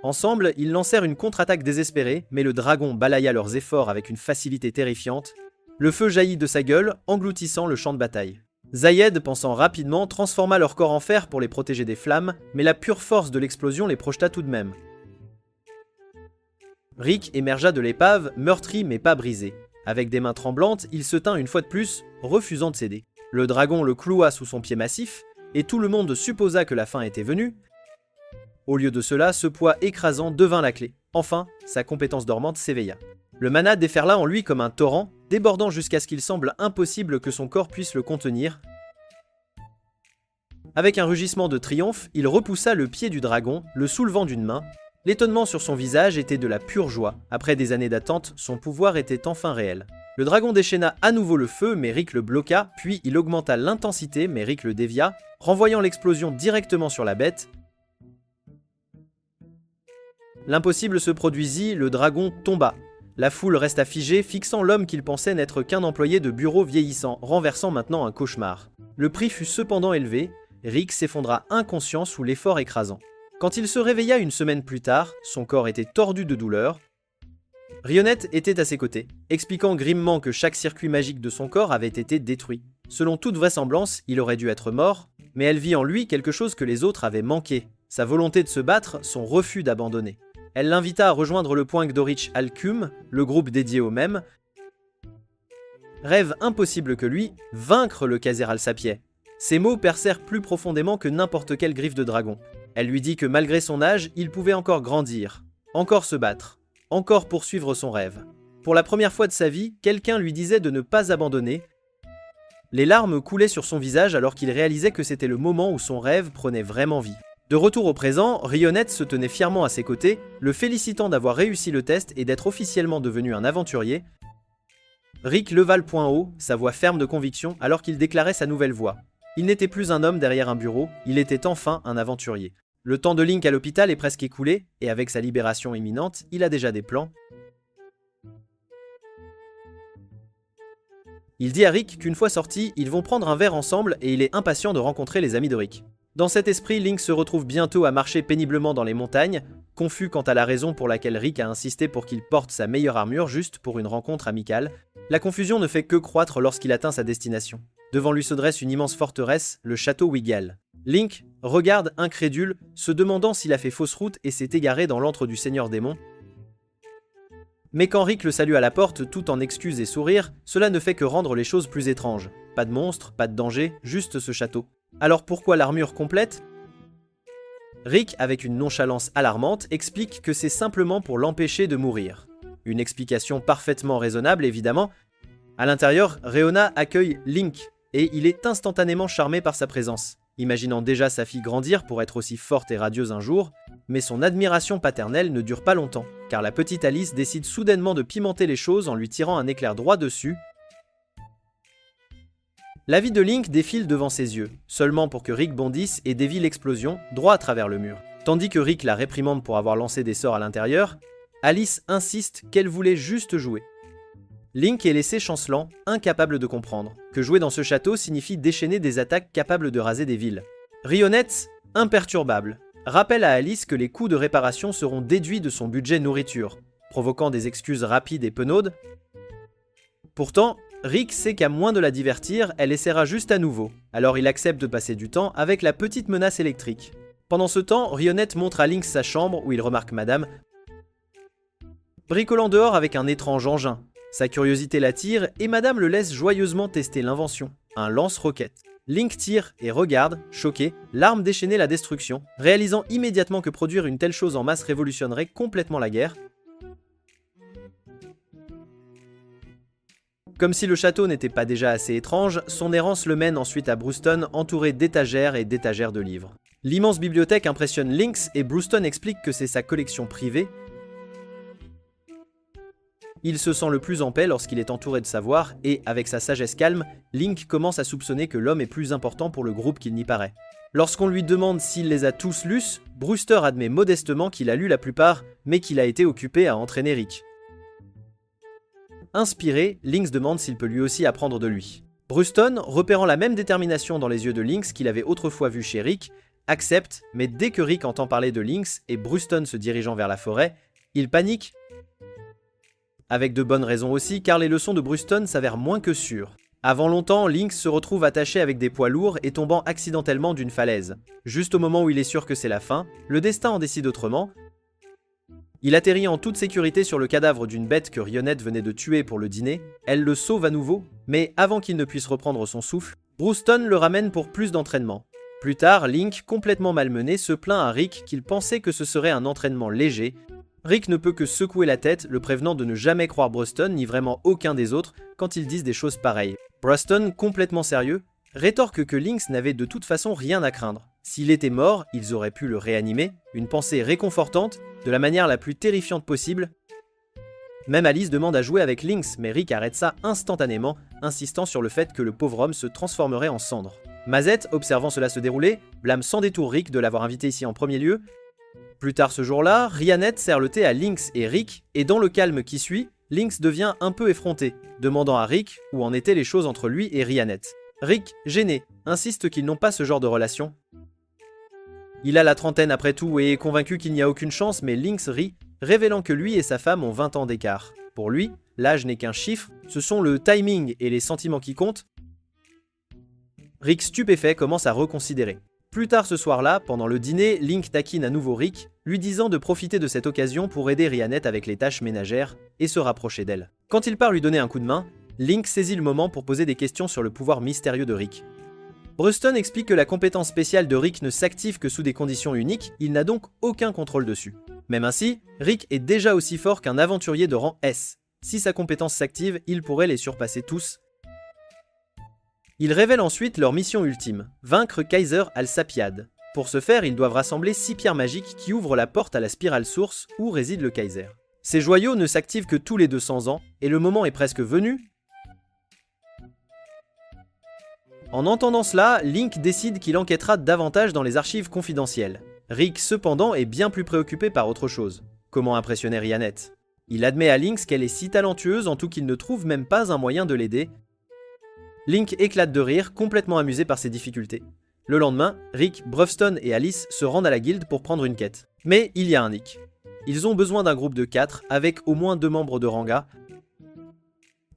Ensemble, ils lancèrent une contre-attaque désespérée, mais le dragon balaya leurs efforts avec une facilité terrifiante. Le feu jaillit de sa gueule, engloutissant le champ de bataille. Zayed, pensant rapidement, transforma leur corps en fer pour les protéger des flammes, mais la pure force de l'explosion les projeta tout de même. Rick émergea de l'épave, meurtri mais pas brisé. Avec des mains tremblantes, il se tint une fois de plus, refusant de céder. Le dragon le cloua sous son pied massif, et tout le monde supposa que la fin était venue. Au lieu de cela, ce poids écrasant devint la clé. Enfin, sa compétence dormante s'éveilla. Le mana déferla en lui comme un torrent, débordant jusqu'à ce qu'il semble impossible que son corps puisse le contenir. Avec un rugissement de triomphe, il repoussa le pied du dragon, le soulevant d'une main. L'étonnement sur son visage était de la pure joie. Après des années d'attente, son pouvoir était enfin réel. Le dragon déchaîna à nouveau le feu, mais Rick le bloqua, puis il augmenta l'intensité, mais Rick le dévia, renvoyant l'explosion directement sur la bête. L'impossible se produisit, le dragon tomba. La foule resta figée, fixant l'homme qu'il pensait n'être qu'un employé de bureau vieillissant, renversant maintenant un cauchemar. Le prix fut cependant élevé, Rick s'effondra inconscient sous l'effort écrasant. Quand il se réveilla une semaine plus tard, son corps était tordu de douleur. Rayonnette était à ses côtés, expliquant grimement que chaque circuit magique de son corps avait été détruit. Selon toute vraisemblance, il aurait dû être mort, mais elle vit en lui quelque chose que les autres avaient manqué, sa volonté de se battre, son refus d'abandonner. Elle l'invita à rejoindre le point Gdorich Alcum, le groupe dédié au même. Rêve impossible que lui, vaincre le Khazir Al-Sapieh. Ces mots percèrent plus profondément que n'importe quelle griffe de dragon. Elle lui dit que malgré son âge, il pouvait encore grandir, encore se battre, encore poursuivre son rêve. Pour la première fois de sa vie, quelqu'un lui disait de ne pas abandonner. Les larmes coulaient sur son visage alors qu'il réalisait que c'était le moment où son rêve prenait vraiment vie. De retour au présent, Rayonnette se tenait fièrement à ses côtés, le félicitant d'avoir réussi le test et d'être officiellement devenu un aventurier. Rick leva le poing haut, sa voix ferme de conviction, alors qu'il déclarait sa nouvelle voix. Il n'était plus un homme derrière un bureau, il était enfin un aventurier. Le temps de Link à l'hôpital est presque écoulé, et avec sa libération imminente, il a déjà des plans. Il dit à Rick qu'une fois sortis, ils vont prendre un verre ensemble et il est impatient de rencontrer les amis de Rick. Dans cet esprit, Link se retrouve bientôt à marcher péniblement dans les montagnes, confus quant à la raison pour laquelle Rick a insisté pour qu'il porte sa meilleure armure juste pour une rencontre amicale. La confusion ne fait que croître lorsqu'il atteint sa destination. Devant lui se dresse une immense forteresse, le château Wigal. Link regarde incrédule, se demandant s'il a fait fausse route et s'est égaré dans l'antre du Seigneur Démon. Mais quand Rick le salue à la porte, tout en excuses et sourires, cela ne fait que rendre les choses plus étranges. Pas de monstres, pas de danger, juste ce château. Alors pourquoi l'armure complète? Rick, avec une nonchalance alarmante, explique que c'est simplement pour l'empêcher de mourir. Une explication parfaitement raisonnable, évidemment. À l'intérieur, Réona accueille Link, et il est instantanément charmé par sa présence, imaginant déjà sa fille grandir pour être aussi forte et radieuse un jour, mais son admiration paternelle ne dure pas longtemps, car la petite Alice décide soudainement de pimenter les choses en lui tirant un éclair droit dessus. La vie de Link défile devant ses yeux, seulement pour que Rick bondisse et dévie l'explosion droit à travers le mur. Tandis que Rick la réprimande pour avoir lancé des sorts à l'intérieur, Alice insiste qu'elle voulait juste jouer. Link est laissé chancelant, incapable de comprendre, que jouer dans ce château signifie déchaîner des attaques capables de raser des villes. Rionette, imperturbable, rappelle à Alice que les coûts de réparation seront déduits de son budget nourriture, provoquant des excuses rapides et penaudes. Pourtant, Rick sait qu'à moins de la divertir, elle essaiera juste à nouveau, alors il accepte de passer du temps avec la petite menace électrique. Pendant ce temps, Rionette montre à Link sa chambre où il remarque Madame bricolant dehors avec un étrange engin. Sa curiosité l'attire et Madame le laisse joyeusement tester l'invention, un lance-roquette. Link tire et regarde, choqué, l'arme déchaîner la destruction, réalisant immédiatement que produire une telle chose en masse révolutionnerait complètement la guerre. Comme si le château n'était pas déjà assez étrange, son errance le mène ensuite à Bruston, entouré d'étagères et d'étagères de livres. L'immense bibliothèque impressionne Lynx et Bruston explique que c'est sa collection privée. Il se sent le plus en paix lorsqu'il est entouré de savoir et, avec sa sagesse calme, Link commence à soupçonner que l'homme est plus important pour le groupe qu'il n'y paraît. Lorsqu'on lui demande s'il les a tous lus, Brewster admet modestement qu'il a lu la plupart, mais qu'il a été occupé à entraîner Rick. Inspiré, Lynx demande s'il peut lui aussi apprendre de lui. Bruston, repérant la même détermination dans les yeux de Lynx qu'il avait autrefois vu chez Rick, accepte, mais dès que Rick entend parler de Lynx et Bruston se dirigeant vers la forêt, il panique. Avec de bonnes raisons aussi, car les leçons de Bruston s'avèrent moins que sûres. Avant longtemps, Lynx se retrouve attaché avec des poids lourds et tombant accidentellement d'une falaise. Juste au moment où il est sûr que c'est la fin, le destin en décide autrement. Il atterrit en toute sécurité sur le cadavre d'une bête que Rionette venait de tuer pour le dîner, elle le sauve à nouveau, mais avant qu'il ne puisse reprendre son souffle, Bruston le ramène pour plus d'entraînement. Plus tard, Link, complètement malmené, se plaint à Rick qu'il pensait que ce serait un entraînement léger. Rick ne peut que secouer la tête, le prévenant de ne jamais croire Bruston, ni vraiment aucun des autres, quand ils disent des choses pareilles. Bruston, complètement sérieux, rétorque que Lynx n'avait de toute façon rien à craindre. S'il était mort, ils auraient pu le réanimer, une pensée réconfortante, de la manière la plus terrifiante possible. Même Alice demande à jouer avec Lynx, mais Rick arrête ça instantanément, insistant sur le fait que le pauvre homme se transformerait en cendre. Mazette, observant cela se dérouler, blâme sans détour Rick de l'avoir invité ici en premier lieu. Plus tard ce jour-là, Rionette sert le thé à Lynx et Rick, et dans le calme qui suit, Lynx devient un peu effronté, demandant à Rick où en étaient les choses entre lui et Rionette. Rick, gêné, insiste qu'ils n'ont pas ce genre de relation. Il a la trentaine après tout et est convaincu qu'il n'y a aucune chance, mais Lynx rit, révélant que lui et sa femme ont 20 ans d'écart. Pour lui, l'âge n'est qu'un chiffre, ce sont le timing et les sentiments qui comptent. Rick, stupéfait, commence à reconsidérer. Plus tard ce soir-là, pendant le dîner, Link taquine à nouveau Rick, lui disant de profiter de cette occasion pour aider Rionette avec les tâches ménagères et se rapprocher d'elle. Quand il part lui donner un coup de main, Link saisit le moment pour poser des questions sur le pouvoir mystérieux de Rick. Bruston explique que la compétence spéciale de Rick ne s'active que sous des conditions uniques, il n'a donc aucun contrôle dessus. Même ainsi, Rick est déjà aussi fort qu'un aventurier de rang S. Si sa compétence s'active, il pourrait les surpasser tous. Il révèle ensuite leur mission ultime, vaincre Kaiser Al-Sapiad. Pour ce faire, ils doivent rassembler 6 pierres magiques qui ouvrent la porte à la spirale source où réside le Kaiser. Ces joyaux ne s'activent que tous les 200 ans, et le moment est presque venu. En entendant cela, Link décide qu'il enquêtera davantage dans les archives confidentielles. Rick, cependant, est bien plus préoccupé par autre chose. Comment impressionner Rionette? Il admet à Lynx qu'elle est si talentueuse en tout qu'il ne trouve même pas un moyen de l'aider. Link éclate de rire, complètement amusé par ses difficultés. Le lendemain, Rick, Brufston et Alice se rendent à la guilde pour prendre une quête. Mais il y a un hic. Ils ont besoin d'un groupe de 4 avec au moins 2 membres de Ranga.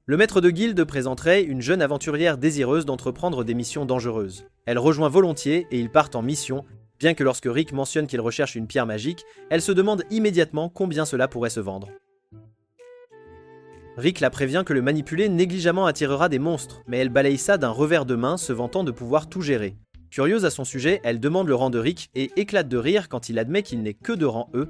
Le maître de guilde présente Ray, une jeune aventurière désireuse d'entreprendre des missions dangereuses. Elle rejoint volontiers et ils partent en mission, bien que lorsque Rick mentionne qu'il recherche une pierre magique, elle se demande immédiatement combien cela pourrait se vendre. Rick la prévient que le manipuler négligemment attirera des monstres, mais elle balaye ça d'un revers de main, se vantant de pouvoir tout gérer. Curieuse à son sujet, elle demande le rang de Rick et éclate de rire quand il admet qu'il n'est que de rang E.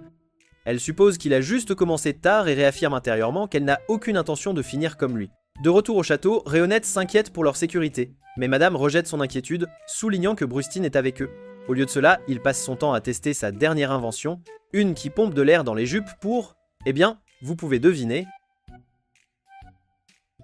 Elle suppose qu'il a juste commencé tard et réaffirme intérieurement qu'elle n'a aucune intention de finir comme lui. De retour au château, Rayonnette s'inquiète pour leur sécurité, mais Madame rejette son inquiétude, soulignant que Brustine est avec eux. Au lieu de cela, il passe son temps à tester sa dernière invention, une qui pompe de l'air dans les jupes pour... Eh bien, vous pouvez deviner...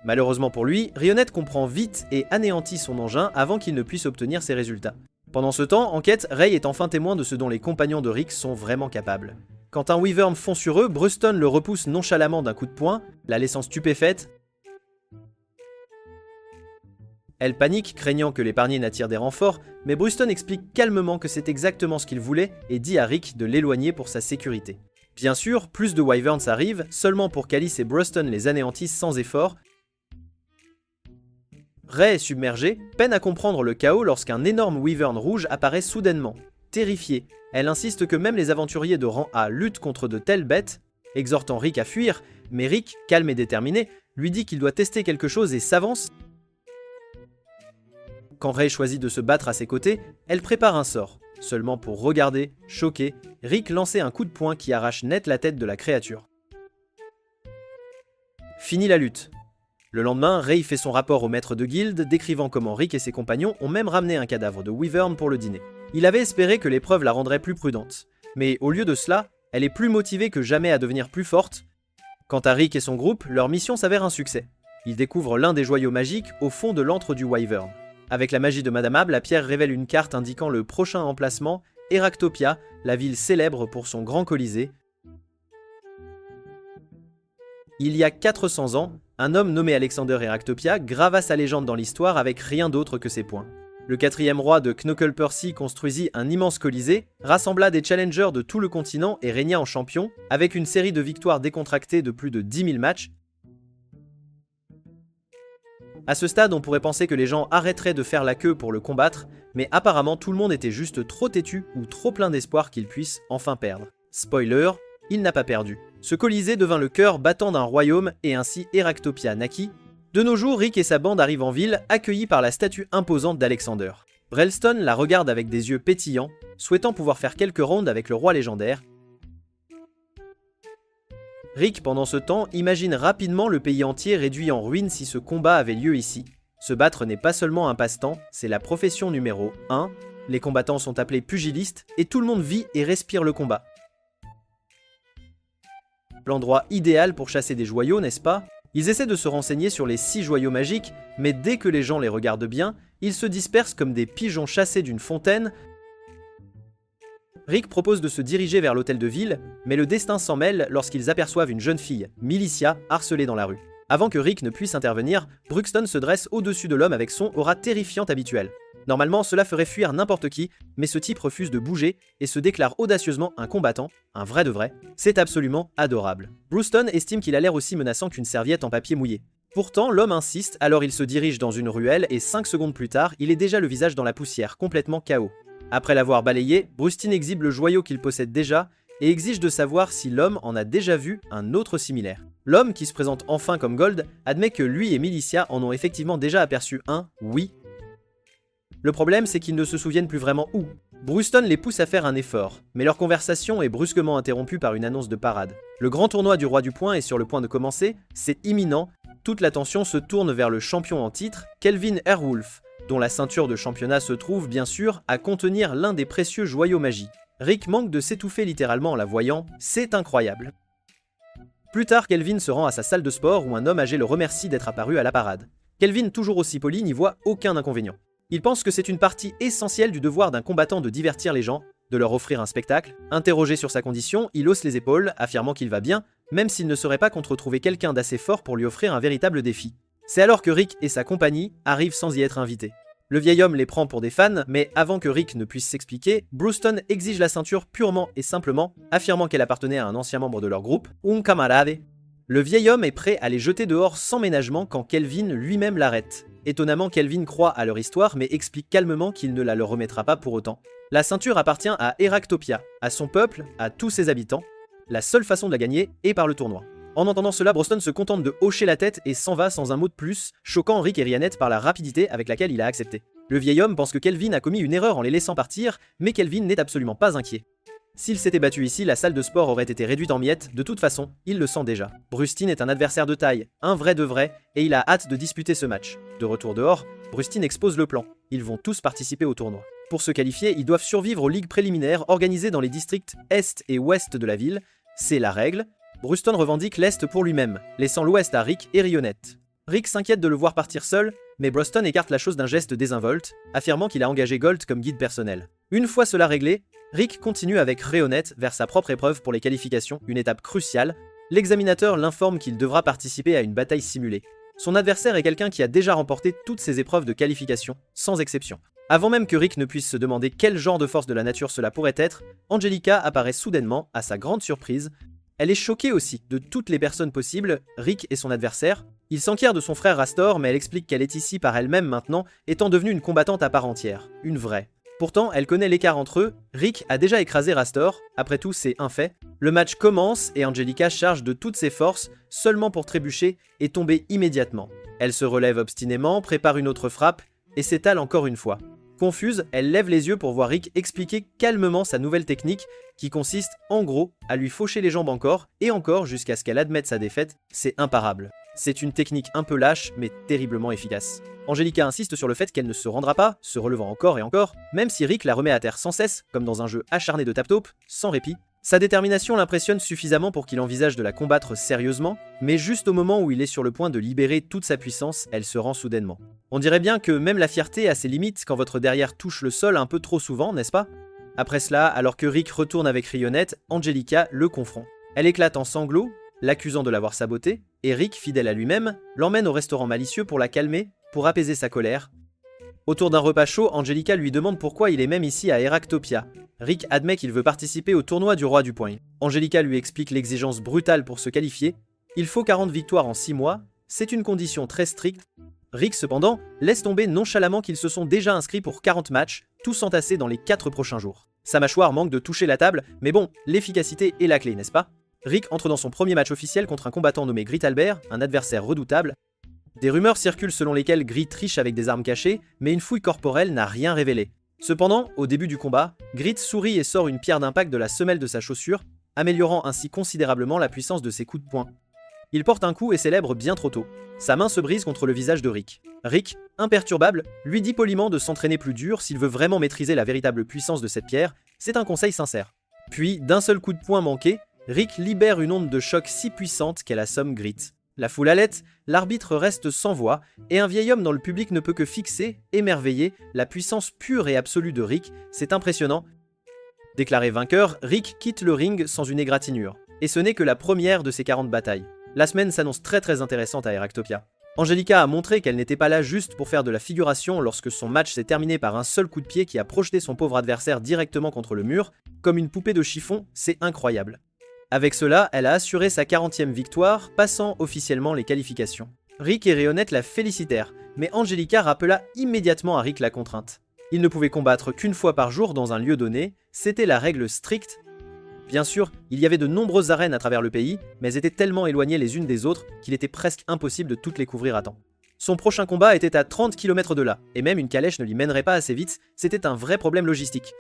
Malheureusement pour lui, Rayonnette comprend vite et anéantit son engin avant qu'il ne puisse obtenir ses résultats. Pendant ce temps, en quête, Ray est enfin témoin de ce dont les compagnons de Rick sont vraiment capables. Quand un Wyvern fond sur eux, Bruston le repousse nonchalamment d'un coup de poing, la laissant stupéfaite. Elle panique, craignant que l'épargné n'attire des renforts, mais Bruston explique calmement que c'est exactement ce qu'il voulait et dit à Rick de l'éloigner pour sa sécurité. Bien sûr, plus de Wyverns arrivent, seulement pour qu'Alice et Bruston les anéantissent sans effort. Ray, submergée, peine à comprendre le chaos lorsqu'un énorme Wyvern rouge apparaît soudainement. Terrifiée, elle insiste que même les aventuriers de rang A luttent contre de telles bêtes, exhortant Rick à fuir, mais Rick, calme et déterminé, lui dit qu'il doit tester quelque chose et s'avance. Quand Ray choisit de se battre à ses côtés, elle prépare un sort, seulement pour regarder, choqué, Rick lancer un coup de poing qui arrache net la tête de la créature. Fini la lutte. Le lendemain, Ray fait son rapport au maître de guilde, décrivant comment Rick et ses compagnons ont même ramené un cadavre de Wyvern pour le dîner. Il avait espéré que l'épreuve la rendrait plus prudente, mais au lieu de cela, elle est plus motivée que jamais à devenir plus forte. Quant à Rick et son groupe, leur mission s'avère un succès. Ils découvrent l'un des joyaux magiques au fond de l'antre du Wyvern. Avec la magie de Madame Ab, la pierre révèle une carte indiquant le prochain emplacement, Eractopia, la ville célèbre pour son grand colisée. Il y a 400 ans, un homme nommé Alexander Eractopia grava sa légende dans l'histoire avec rien d'autre que ses poings. Le 4e roi de Knuckle-Percy construisit un immense colisée, rassembla des challengers de tout le continent et régna en champion, avec une série de victoires décontractées de plus de 10 000 matchs. À ce stade, on pourrait penser que les gens arrêteraient de faire la queue pour le combattre, mais apparemment tout le monde était juste trop têtu ou trop plein d'espoir qu'il puisse enfin perdre. Spoiler, il n'a pas perdu. Ce colisée devint le cœur battant d'un royaume et ainsi Eractopia naquit. De nos jours, Rick et sa bande arrivent en ville, accueillis par la statue imposante d'Alexander. Brelston la regarde avec des yeux pétillants, souhaitant pouvoir faire quelques rondes avec le roi légendaire. Rick, pendant ce temps, imagine rapidement le pays entier réduit en ruine si ce combat avait lieu ici. Se battre n'est pas seulement un passe-temps, c'est la profession numéro 1. Les combattants sont appelés pugilistes et tout le monde vit et respire le combat. L'endroit idéal pour chasser des joyaux, n'est-ce pas? Ils essaient de se renseigner sur les 6 joyaux magiques, mais dès que les gens les regardent bien, ils se dispersent comme des pigeons chassés d'une fontaine. Rick propose de se diriger vers l'hôtel de ville, mais le destin s'en mêle lorsqu'ils aperçoivent une jeune fille, Milicia, harcelée dans la rue. Avant que Rick ne puisse intervenir, Bruxton se dresse au-dessus de l'homme avec son aura terrifiante habituelle. Normalement, cela ferait fuir n'importe qui, mais ce type refuse de bouger et se déclare audacieusement un combattant, un vrai de vrai. C'est absolument adorable. Bruston estime qu'il a l'air aussi menaçant qu'une serviette en papier mouillé. Pourtant, l'homme insiste, alors il se dirige dans une ruelle et 5 secondes plus tard, il est déjà le visage dans la poussière, complètement KO. Après l'avoir balayé, Brustin exhibe le joyau qu'il possède déjà et exige de savoir si l'homme en a déjà vu un autre similaire. L'homme, qui se présente enfin comme Gold, admet que lui et Milicia en ont effectivement déjà aperçu un, oui. Le problème, c'est qu'ils ne se souviennent plus vraiment où. Bruston les pousse à faire un effort, mais leur conversation est brusquement interrompue par une annonce de parade. Le grand tournoi du Roi du Point est sur le point de commencer, c'est imminent, toute l'attention se tourne vers le champion en titre, Kelvin Airwolf, dont la ceinture de championnat se trouve, bien sûr, à contenir l'un des précieux joyaux magiques. Rick manque de s'étouffer littéralement en la voyant, c'est incroyable. Plus tard, Kelvin se rend à sa salle de sport où un homme âgé le remercie d'être apparu à la parade. Kelvin, toujours aussi poli, n'y voit aucun inconvénient. Il pense que c'est une partie essentielle du devoir d'un combattant de divertir les gens, de leur offrir un spectacle. Interrogé sur sa condition, il hausse les épaules, affirmant qu'il va bien, même s'il ne serait pas contre trouver quelqu'un d'assez fort pour lui offrir un véritable défi. C'est alors que Rick et sa compagnie arrivent sans y être invités. Le vieil homme les prend pour des fans, mais avant que Rick ne puisse s'expliquer, Brewston exige la ceinture purement et simplement, affirmant qu'elle appartenait à un ancien membre de leur groupe, un camarade. Le vieil homme est prêt à les jeter dehors sans ménagement quand Kelvin lui-même l'arrête. Étonnamment, Kelvin croit à leur histoire, mais explique calmement qu'il ne la leur remettra pas pour autant. La ceinture appartient à Eractopia, à son peuple, à tous ses habitants. La seule façon de la gagner est par le tournoi. En entendant cela, Brewston se contente de hocher la tête et s'en va sans un mot de plus, choquant Rick et Rhianette par la rapidité avec laquelle il a accepté. Le vieil homme pense que Kelvin a commis une erreur en les laissant partir, mais Kelvin n'est absolument pas inquiet. S'il s'était battu ici, la salle de sport aurait été réduite en miettes, de toute façon, il le sent déjà. Brustin est un adversaire de taille, un vrai de vrai, et il a hâte de disputer ce match. De retour dehors, Brustin expose le plan. Ils vont tous participer au tournoi. Pour se qualifier, ils doivent survivre aux ligues préliminaires organisées dans les districts Est et Ouest de la ville. C'est la règle. Brewston revendique l'Est pour lui-même, laissant l'Ouest à Rick et Rhianette. Rick s'inquiète de le voir partir seul, mais Brewston écarte la chose d'un geste désinvolte, affirmant qu'il a engagé Gold comme guide personnel. Une fois cela réglé, Rick continue avec Rhianette vers sa propre épreuve pour les qualifications, une étape cruciale. L'examinateur l'informe qu'il devra participer à une bataille simulée. Son adversaire est quelqu'un qui a déjà remporté toutes ses épreuves de qualification, sans exception. Avant même que Rick ne puisse se demander quel genre de force de la nature cela pourrait être, Angelica apparaît soudainement, à sa grande surprise. Elle est choquée aussi de toutes les personnes possibles, Rick et son adversaire. Il s'enquiert de son frère Rastor, mais elle explique qu'elle est ici par elle-même maintenant, étant devenue une combattante à part entière, une vraie. Pourtant, elle connaît l'écart entre eux, Rick a déjà écrasé Rastor, après tout c'est un fait. Le match commence et Angelica charge de toutes ses forces, seulement pour trébucher et tomber immédiatement. Elle se relève obstinément, prépare une autre frappe, et s'étale encore une fois. Confuse, elle lève les yeux pour voir Rick expliquer calmement sa nouvelle technique qui consiste, en gros, à lui faucher les jambes encore et encore jusqu'à ce qu'elle admette sa défaite. C'est imparable. C'est une technique un peu lâche, mais terriblement efficace. Angelica insiste sur le fait qu'elle ne se rendra pas, se relevant encore et encore, même si Rick la remet à terre sans cesse, comme dans un jeu acharné de tap-taupe, sans répit. Sa détermination l'impressionne suffisamment pour qu'il envisage de la combattre sérieusement, mais juste au moment où il est sur le point de libérer toute sa puissance, elle se rend soudainement. On dirait bien que même la fierté a ses limites quand votre derrière touche le sol un peu trop souvent, n'est-ce pas? Après cela, alors que Rick retourne avec Rhianette, Angelica le confronte. Elle éclate en sanglots, l'accusant de l'avoir saboté, et Rick, fidèle à lui-même, l'emmène au restaurant malicieux pour la calmer, pour apaiser sa colère. Autour d'un repas chaud, Angelica lui demande pourquoi il est même ici à Eractopia. Rick admet qu'il veut participer au tournoi du roi du poing. Angelica lui explique l'exigence brutale pour se qualifier. Il faut 40 victoires en 6 mois, c'est une condition très stricte. Rick cependant laisse tomber nonchalamment qu'ils se sont déjà inscrits pour 40 matchs, tous entassés dans les 4 prochains jours. Sa mâchoire manque de toucher la table, mais bon, l'efficacité est la clé, n'est-ce pas? Rick entre dans son premier match officiel contre un combattant nommé Grit Albert, un adversaire redoutable. Des rumeurs circulent selon lesquelles Grit triche avec des armes cachées, mais une fouille corporelle n'a rien révélé. Cependant, au début du combat, Grit sourit et sort une pierre d'impact de la semelle de sa chaussure, améliorant ainsi considérablement la puissance de ses coups de poing. Il porte un coup et célèbre bien trop tôt. Sa main se brise contre le visage de Rick. Rick, imperturbable, lui dit poliment de s'entraîner plus dur s'il veut vraiment maîtriser la véritable puissance de cette pierre, c'est un conseil sincère. Puis, d'un seul coup de poing manqué, Rick libère une onde de choc si puissante qu'elle assomme Grit. La foule halète, l'arbitre reste sans voix, et un vieil homme dans le public ne peut que fixer, émerveillé, la puissance pure et absolue de Rick, c'est impressionnant. Déclaré vainqueur, Rick quitte le ring sans une égratignure. Et ce n'est que la première de ses 40 batailles. La semaine s'annonce très intéressante à Eractopia. Angelica a montré qu'elle n'était pas là juste pour faire de la figuration lorsque son match s'est terminé par un seul coup de pied qui a projeté son pauvre adversaire directement contre le mur, comme une poupée de chiffon, c'est incroyable. Avec cela, elle a assuré sa 40e victoire, passant officiellement les qualifications. Rick et Rhianette la félicitèrent, mais Angelica rappela immédiatement à Rick la contrainte. Il ne pouvait combattre qu'une fois par jour dans un lieu donné, c'était la règle stricte. Bien sûr, il y avait de nombreuses arènes à travers le pays, mais elles étaient tellement éloignées les unes des autres qu'il était presque impossible de toutes les couvrir à temps. Son prochain combat était à 30 km de là, et même une calèche ne l'y mènerait pas assez vite, c'était un vrai problème logistique.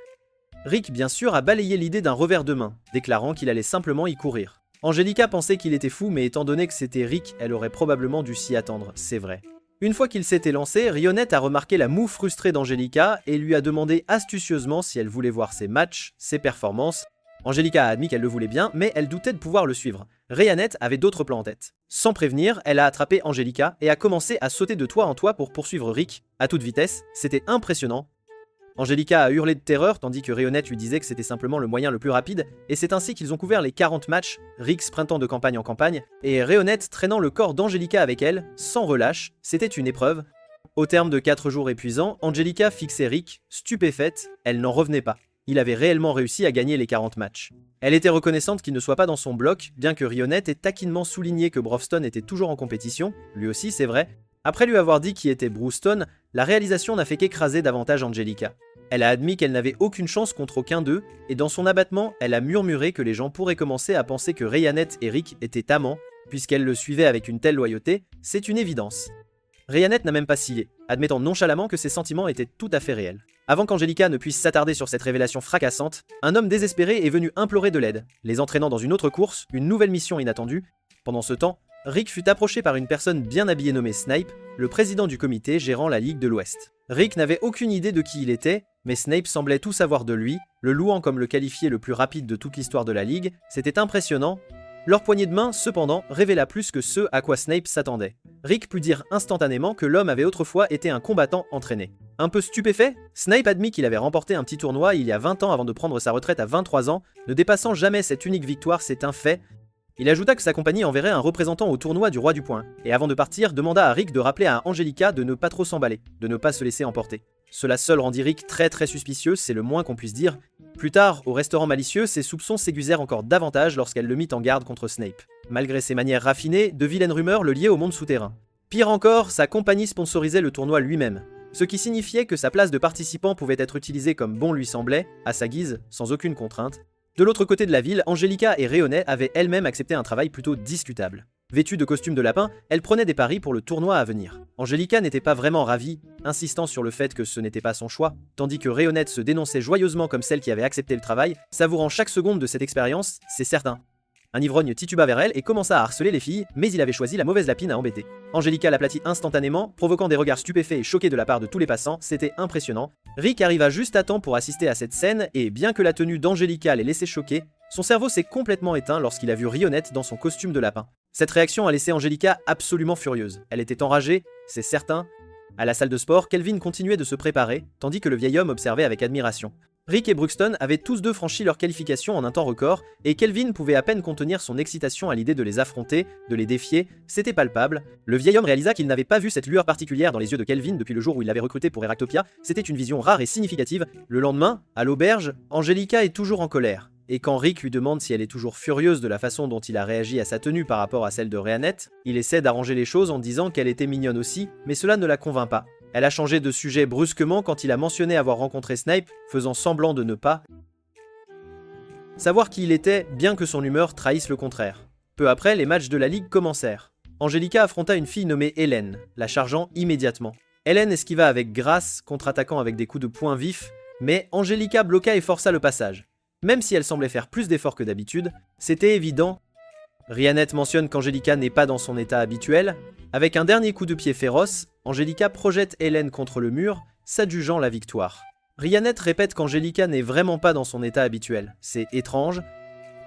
Rick, bien sûr, a balayé l'idée d'un revers de main, déclarant qu'il allait simplement y courir. Angelica pensait qu'il était fou, mais étant donné que c'était Rick, elle aurait probablement dû s'y attendre, c'est vrai. Une fois qu'il s'était lancé, Rhianette a remarqué la moue frustrée d'Angelica et lui a demandé astucieusement si elle voulait voir ses matchs, ses performances. Angelica a admis qu'elle le voulait bien, mais elle doutait de pouvoir le suivre. Rhianette avait d'autres plans en tête. Sans prévenir, elle a attrapé Angelica et a commencé à sauter de toit en toit pour poursuivre Rick, à toute vitesse, c'était impressionnant. Angelica a hurlé de terreur tandis que Rhianette lui disait que c'était simplement le moyen le plus rapide, et c'est ainsi qu'ils ont couvert les 40 matchs, Rick sprintant de campagne en campagne, et Rhianette traînant le corps d'Angelica avec elle, sans relâche, c'était une épreuve. Au terme de 4 jours épuisants, Angelica fixait Rick, stupéfaite, elle n'en revenait pas. Il avait réellement réussi à gagner les 40 matchs. Elle était reconnaissante qu'il ne soit pas dans son bloc, bien que Rionette ait taquinement souligné que Brovston était toujours en compétition, lui aussi c'est vrai. Après lui avoir dit qui était Brewston, la réalisation n'a fait qu'écraser davantage Angelica. Elle a admis qu'elle n'avait aucune chance contre aucun d'eux, et dans son abattement, elle a murmuré que les gens pourraient commencer à penser que Ryanette et Rick étaient amants, puisqu'elle le suivait avec une telle loyauté, c'est une évidence. Ryanette n'a même pas scié, admettant nonchalamment que ses sentiments étaient tout à fait réels. Avant qu'Angelica ne puisse s'attarder sur cette révélation fracassante, un homme désespéré est venu implorer de l'aide, les entraînant dans une autre course, une nouvelle mission inattendue. Pendant ce temps, Rick fut approché par une personne bien habillée nommée Snape, le président du comité gérant la Ligue de l'Ouest. Rick n'avait aucune idée de qui il était, mais Snape semblait tout savoir de lui, le louant comme le qualifié le plus rapide de toute l'histoire de la Ligue. C'était impressionnant. Leur poignée de main, cependant, révéla plus que ce à quoi Snape s'attendait. Rick put dire instantanément que l'homme avait autrefois été un combattant entraîné. Un peu stupéfait, Snape admit qu'il avait remporté un petit tournoi il y a 20 ans avant de prendre sa retraite à 23 ans, ne dépassant jamais cette unique victoire, c'est un fait. Il ajouta que sa compagnie enverrait un représentant au tournoi du Roi du Point, et avant de partir, demanda à Rick de rappeler à Angelica de ne pas trop s'emballer, de ne pas se laisser emporter. Cela seul rendit Rick très suspicieux, c'est le moins qu'on puisse dire. Plus tard, au restaurant malicieux, ses soupçons s'aiguisèrent encore davantage lorsqu'elle le mit en garde contre Snape. Malgré ses manières raffinées, de vilaines rumeurs le liaient au monde souterrain. Pire encore, sa compagnie sponsorisait le tournoi lui-même, ce qui signifiait que sa place de participant pouvait être utilisée comme bon lui semblait, à sa guise, sans aucune contrainte. De l'autre côté de la ville, Angelica et Rionnet avaient elles-mêmes accepté un travail plutôt discutable. Vêtue de costume de lapin, elle prenait des paris pour le tournoi à venir. Angelica n'était pas vraiment ravie, insistant sur le fait que ce n'était pas son choix, tandis que Rionnet se dénonçait joyeusement comme celle qui avait accepté le travail, savourant chaque seconde de cette expérience, c'est certain. Un ivrogne tituba vers elle et commença à harceler les filles, mais il avait choisi la mauvaise lapine à embêter. Angelica l'aplatit instantanément, provoquant des regards stupéfaits et choqués de la part de tous les passants, c'était impressionnant. Rick arriva juste à temps pour assister à cette scène, et bien que la tenue d'Angelica l'ait laissé choquer, son cerveau s'est complètement éteint lorsqu'il a vu Rionnet dans son costume de lapin. Cette réaction a laissé Angelica absolument furieuse. Elle était enragée, c'est certain. À la salle de sport, Kelvin continuait de se préparer, tandis que le vieil homme observait avec admiration. Rick et Brewston avaient tous deux franchi leur qualification en un temps record, et Kelvin pouvait à peine contenir son excitation à l'idée de les affronter, de les défier, c'était palpable. Le vieil homme réalisa qu'il n'avait pas vu cette lueur particulière dans les yeux de Kelvin depuis le jour où il l'avait recruté pour Heractopia, c'était une vision rare et significative. Le lendemain, à l'auberge, Angelica est toujours en colère. Et quand Rick lui demande si elle est toujours furieuse de la façon dont il a réagi à sa tenue par rapport à celle de Rionnet, il essaie d'arranger les choses en disant qu'elle était mignonne aussi, mais cela ne la convainc pas. Elle a changé de sujet brusquement quand il a mentionné avoir rencontré Snape, faisant semblant de ne pas savoir qui il était, bien que son humeur trahisse le contraire. Peu après, les matchs de la Ligue commencèrent. Angelica affronta une fille nommée Hélène, la chargeant immédiatement. Hélène esquiva avec grâce, contre-attaquant avec des coups de poing vifs, mais Angelica bloqua et força le passage. Même si elle semblait faire plus d'efforts que d'habitude, c'était évident. Rionnet mentionne qu'Angelica n'est pas dans son état habituel. Avec un dernier coup de pied féroce, Angelica projette Hélène contre le mur, s'adjugeant la victoire. Rionnet répète qu'Angelica n'est vraiment pas dans son état habituel. C'est étrange.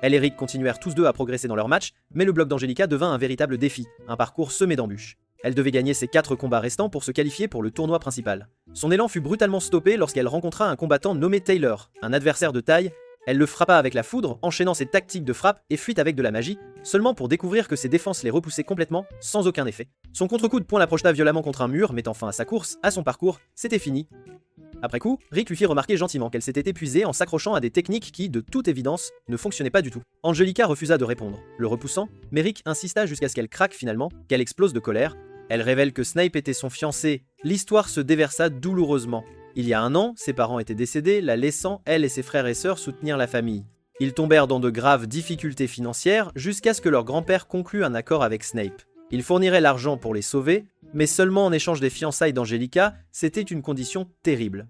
Elle et Rick continuèrent tous deux à progresser dans leur match, mais le bloc d'Angelica devint un véritable défi, un parcours semé d'embûches. Elle devait gagner ses 4 combats restants pour se qualifier pour le tournoi principal. Son élan fut brutalement stoppé lorsqu'elle rencontra un combattant nommé Taylor, un adversaire de taille. Elle le frappa avec la foudre, enchaînant ses tactiques de frappe et fuite avec de la magie, seulement pour découvrir que ses défenses les repoussaient complètement, sans aucun effet. Son contre-coup de poing la projeta violemment contre un mur, mettant fin à sa course, à son parcours, c'était fini. Après coup, Rick lui fit remarquer gentiment qu'elle s'était épuisée en s'accrochant à des techniques qui, de toute évidence, ne fonctionnaient pas du tout. Angelica refusa de répondre, le repoussant, mais Rick insista jusqu'à ce qu'elle craque finalement, qu'elle explose de colère. Elle révèle que Snape était son fiancé. L'histoire se déversa douloureusement. Il y a 1 an, ses parents étaient décédés, la laissant, elle et ses frères et sœurs, soutenir la famille. Ils tombèrent dans de graves difficultés financières jusqu'à ce que leur grand-père conclue un accord avec Snape. Il fournirait l'argent pour les sauver, mais seulement en échange des fiançailles d'Angelica, c'était une condition terrible.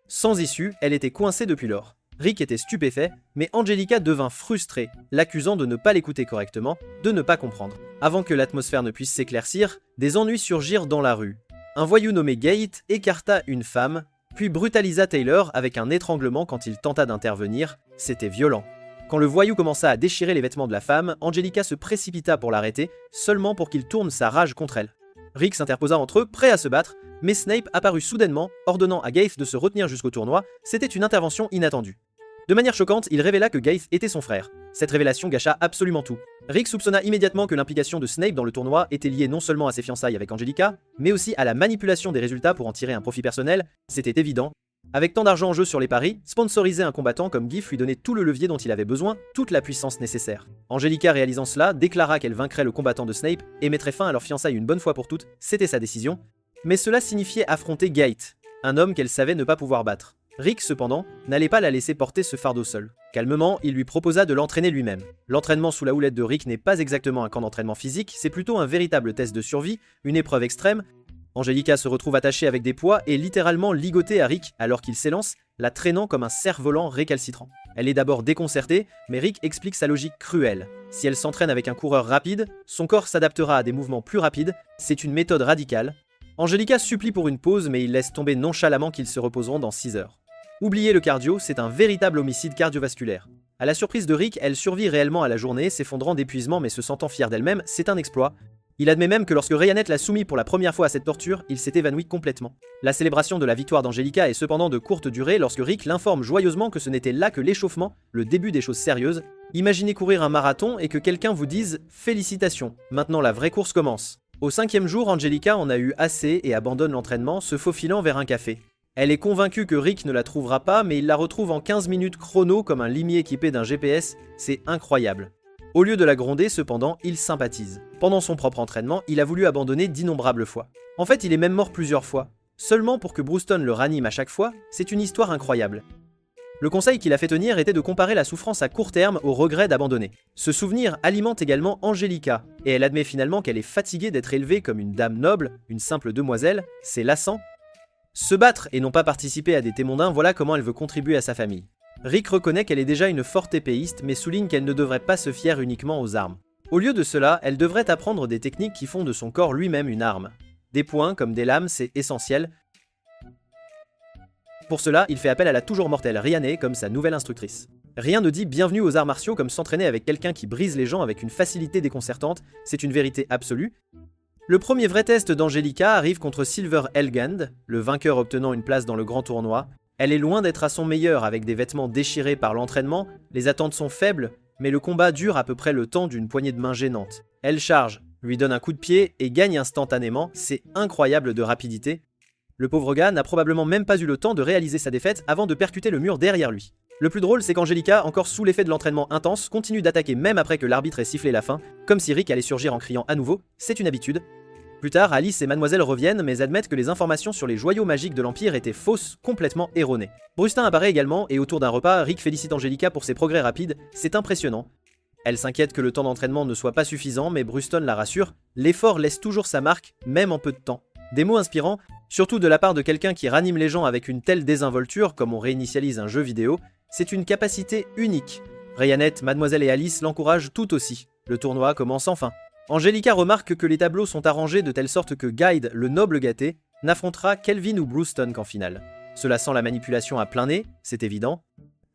Sans issue, elle était coincée depuis lors. Rick était stupéfait, mais Angelica devint frustrée, l'accusant de ne pas l'écouter correctement, de ne pas comprendre. Avant que l'atmosphère ne puisse s'éclaircir, des ennuis surgirent dans la rue. Un voyou nommé Gate écarta une femme, puis brutalisa Taylor avec un étranglement quand il tenta d'intervenir. C'était violent. Quand le voyou commença à déchirer les vêtements de la femme, Angelica se précipita pour l'arrêter, seulement pour qu'il tourne sa rage contre elle. Rick s'interposa entre eux, prêt à se battre, mais Snape apparut soudainement, ordonnant à Gate de se retenir jusqu'au tournoi. C'était une intervention inattendue. De manière choquante, il révéla que Gaeth était son frère. Cette révélation gâcha absolument tout. Rick soupçonna immédiatement que l'implication de Snape dans le tournoi était liée non seulement à ses fiançailles avec Angelica, mais aussi à la manipulation des résultats pour en tirer un profit personnel, c'était évident. Avec tant d'argent en jeu sur les paris, sponsoriser un combattant comme Giff lui donnait tout le levier dont il avait besoin, toute la puissance nécessaire. Angelica, réalisant cela, déclara qu'elle vaincrait le combattant de Snape et mettrait fin à leur fiançailles une bonne fois pour toutes, c'était sa décision. Mais cela signifiait affronter Gaeth, un homme qu'elle savait ne pas pouvoir battre. Rick, cependant, n'allait pas la laisser porter ce fardeau seul. Calmement, il lui proposa de l'entraîner lui-même. L'entraînement sous la houlette de Rick n'est pas exactement un camp d'entraînement physique, c'est plutôt un véritable test de survie, une épreuve extrême. Angelica se retrouve attachée avec des poids et littéralement ligotée à Rick alors qu'il s'élance, la traînant comme un cerf-volant récalcitrant. Elle est d'abord déconcertée, mais Rick explique sa logique cruelle. Si elle s'entraîne avec un coureur rapide, son corps s'adaptera à des mouvements plus rapides, c'est une méthode radicale. Angelica supplie pour une pause, mais il laisse tomber nonchalamment qu'ils se reposeront dans 6 heures. Oubliez le cardio, c'est un véritable homicide cardiovasculaire. À la surprise de Rick, elle survit réellement à la journée, s'effondrant d'épuisement mais se sentant fière d'elle-même, c'est un exploit. Il admet même que lorsque Ryanette l'a soumis pour la première fois à cette torture, il s'est évanoui complètement. La célébration de la victoire d'Angelica est cependant de courte durée lorsque Rick l'informe joyeusement que ce n'était là que l'échauffement, le début des choses sérieuses. Imaginez courir un marathon et que quelqu'un vous dise « Félicitations, maintenant la vraie course commence ». Au 5e jour, Angelica en a eu assez et abandonne l'entraînement, se faufilant vers un café. Elle est convaincue que Rick ne la trouvera pas, mais il la retrouve en 15 minutes chrono comme un limier équipé d'un GPS, c'est incroyable. Au lieu de la gronder, cependant, il sympathise. Pendant son propre entraînement, il a voulu abandonner d'innombrables fois. En fait, il est même mort plusieurs fois. Seulement pour que Brewston le ranime à chaque fois, c'est une histoire incroyable. Le conseil qu'il a fait tenir était de comparer la souffrance à court terme au regret d'abandonner. Ce souvenir alimente également Angelica, et elle admet finalement qu'elle est fatiguée d'être élevée comme une dame noble, une simple demoiselle, c'est lassant. Se battre et non pas participer à des thés mondains, voilà comment elle veut contribuer à sa famille. Rick reconnaît qu'elle est déjà une forte épéiste, mais souligne qu'elle ne devrait pas se fier uniquement aux armes. Au lieu de cela, elle devrait apprendre des techniques qui font de son corps lui-même une arme. Des poings comme des lames, c'est essentiel. Pour cela, il fait appel à la toujours mortelle Ryanette comme sa nouvelle instructrice. Rien ne dit bienvenue aux arts martiaux comme s'entraîner avec quelqu'un qui brise les gens avec une facilité déconcertante, c'est une vérité absolue. Le premier vrai test d'Angelica arrive contre Silver Helgand, le vainqueur obtenant une place dans le grand tournoi. Elle est loin d'être à son meilleur avec des vêtements déchirés par l'entraînement, les attentes sont faibles, mais le combat dure à peu près le temps d'une poignée de main gênante. Elle charge, lui donne un coup de pied et gagne instantanément, c'est incroyable de rapidité. Le pauvre gars n'a probablement même pas eu le temps de réaliser sa défaite avant de percuter le mur derrière lui. Le plus drôle, c'est qu'Angelica, encore sous l'effet de l'entraînement intense, continue d'attaquer même après que l'arbitre ait sifflé la fin, comme si Rick allait surgir en criant à nouveau, c'est une habitude. Plus tard, Alice et Mademoiselle reviennent, mais admettent que les informations sur les joyaux magiques de l'Empire étaient fausses, complètement erronées. Brustin apparaît également, et autour d'un repas, Rick félicite Angelica pour ses progrès rapides, c'est impressionnant. Elle s'inquiète que le temps d'entraînement ne soit pas suffisant, mais Bruston la rassure, l'effort laisse toujours sa marque, même en peu de temps. Des mots inspirants, surtout de la part de quelqu'un qui ranime les gens avec une telle désinvolture comme on réinitialise un jeu vidéo, c'est une capacité unique. Ryanette, Mademoiselle et Alice l'encouragent tout aussi. Le tournoi commence enfin. Angelica remarque que les tableaux sont arrangés de telle sorte que Guide, le noble gâté, n'affrontera Kelvin ou Brewston qu'en finale. Cela sent la manipulation à plein nez, c'est évident.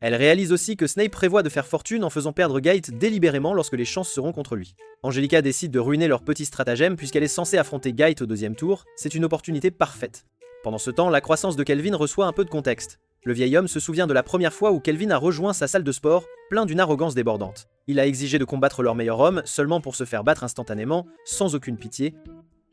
Elle réalise aussi que Snape prévoit de faire fortune en faisant perdre Guide délibérément lorsque les chances seront contre lui. Angelica décide de ruiner leur petit stratagème puisqu'elle est censée affronter Guide au 2e tour, c'est une opportunité parfaite. Pendant ce temps, la croissance de Kelvin reçoit un peu de contexte. Le vieil homme se souvient de la première fois où Kelvin a rejoint sa salle de sport, plein d'une arrogance débordante. Il a exigé de combattre leur meilleur homme, seulement pour se faire battre instantanément, sans aucune pitié.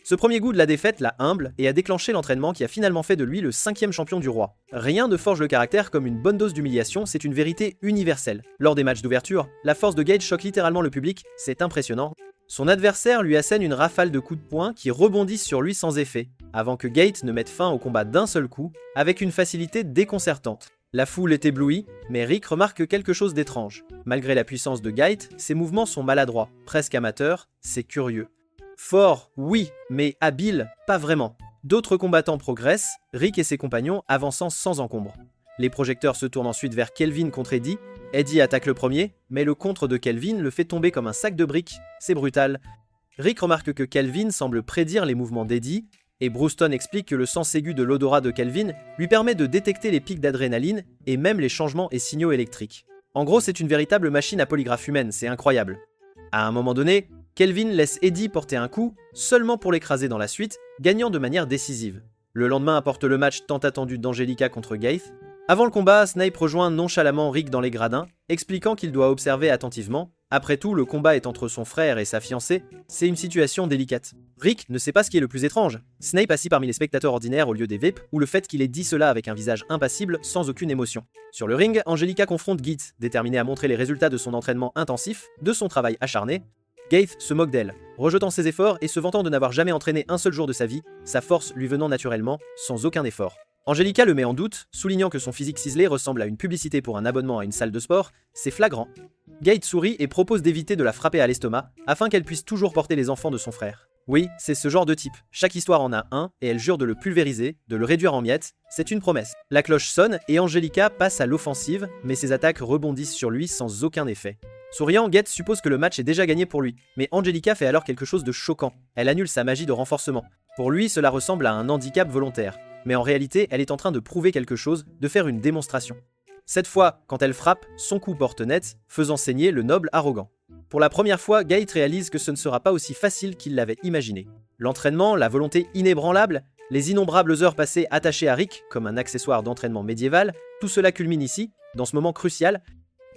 Ce premier goût de la défaite l'a humble et a déclenché l'entraînement qui a finalement fait de lui le 5e champion du roi. Rien ne forge le caractère comme une bonne dose d'humiliation, c'est une vérité universelle. Lors des matchs d'ouverture, la force de Gage choque littéralement le public, c'est impressionnant. Son adversaire lui assène une rafale de coups de poing qui rebondissent sur lui sans effet, avant que Gate ne mette fin au combat d'un seul coup, avec une facilité déconcertante. La foule est éblouie, mais Rick remarque quelque chose d'étrange. Malgré la puissance de Gate, ses mouvements sont maladroits, presque amateurs, c'est curieux. Fort, oui, mais habile, pas vraiment. D'autres combattants progressent, Rick et ses compagnons avançant sans encombre. Les projecteurs se tournent ensuite vers Kelvin contre Eddie. Eddie attaque le premier, mais le contre de Kelvin le fait tomber comme un sac de briques, c'est brutal. Rick remarque que Kelvin semble prédire les mouvements d'Eddie, et Brewston explique que le sens aigu de l'odorat de Kelvin lui permet de détecter les pics d'adrénaline et même les changements et signaux électriques. En gros, c'est une véritable machine à polygraphe humaine, c'est incroyable. À un moment donné, Kelvin laisse Eddie porter un coup, seulement pour l'écraser dans la suite, gagnant de manière décisive. Le lendemain apporte le match tant attendu d'Angelica contre Gaeth. Avant le combat, Snape rejoint nonchalamment Rick dans les gradins, expliquant qu'il doit observer attentivement. Après tout, le combat est entre son frère et sa fiancée, c'est une situation délicate. Rick ne sait pas ce qui est le plus étrange. Snape assis parmi les spectateurs ordinaires au lieu des VIP, ou le fait qu'il ait dit cela avec un visage impassible, sans aucune émotion. Sur le ring, Angelica confronte Gates, déterminée à montrer les résultats de son entraînement intensif, de son travail acharné. Gates se moque d'elle, rejetant ses efforts et se vantant de n'avoir jamais entraîné un seul jour de sa vie, sa force lui venant naturellement, sans aucun effort. Angelica le met en doute, soulignant que son physique ciselé ressemble à une publicité pour un abonnement à une salle de sport, c'est flagrant. Gates sourit et propose d'éviter de la frapper à l'estomac, afin qu'elle puisse toujours porter les enfants de son frère. Oui, c'est ce genre de type, chaque histoire en a un, et elle jure de le pulvériser, de le réduire en miettes, c'est une promesse. La cloche sonne et Angelica passe à l'offensive, mais ses attaques rebondissent sur lui sans aucun effet. Souriant, Gates suppose que le match est déjà gagné pour lui, mais Angelica fait alors quelque chose de choquant, elle annule sa magie de renforcement. Pour lui, cela ressemble à un handicap volontaire. Mais en réalité, elle est en train de prouver quelque chose, de faire une démonstration. Cette fois, quand elle frappe, son coup porte net, faisant saigner le noble arrogant. Pour la première fois, Gates réalise que ce ne sera pas aussi facile qu'il l'avait imaginé. L'entraînement, la volonté inébranlable, les innombrables heures passées attachées à Rick, comme un accessoire d'entraînement médiéval, tout cela culmine ici, dans ce moment crucial.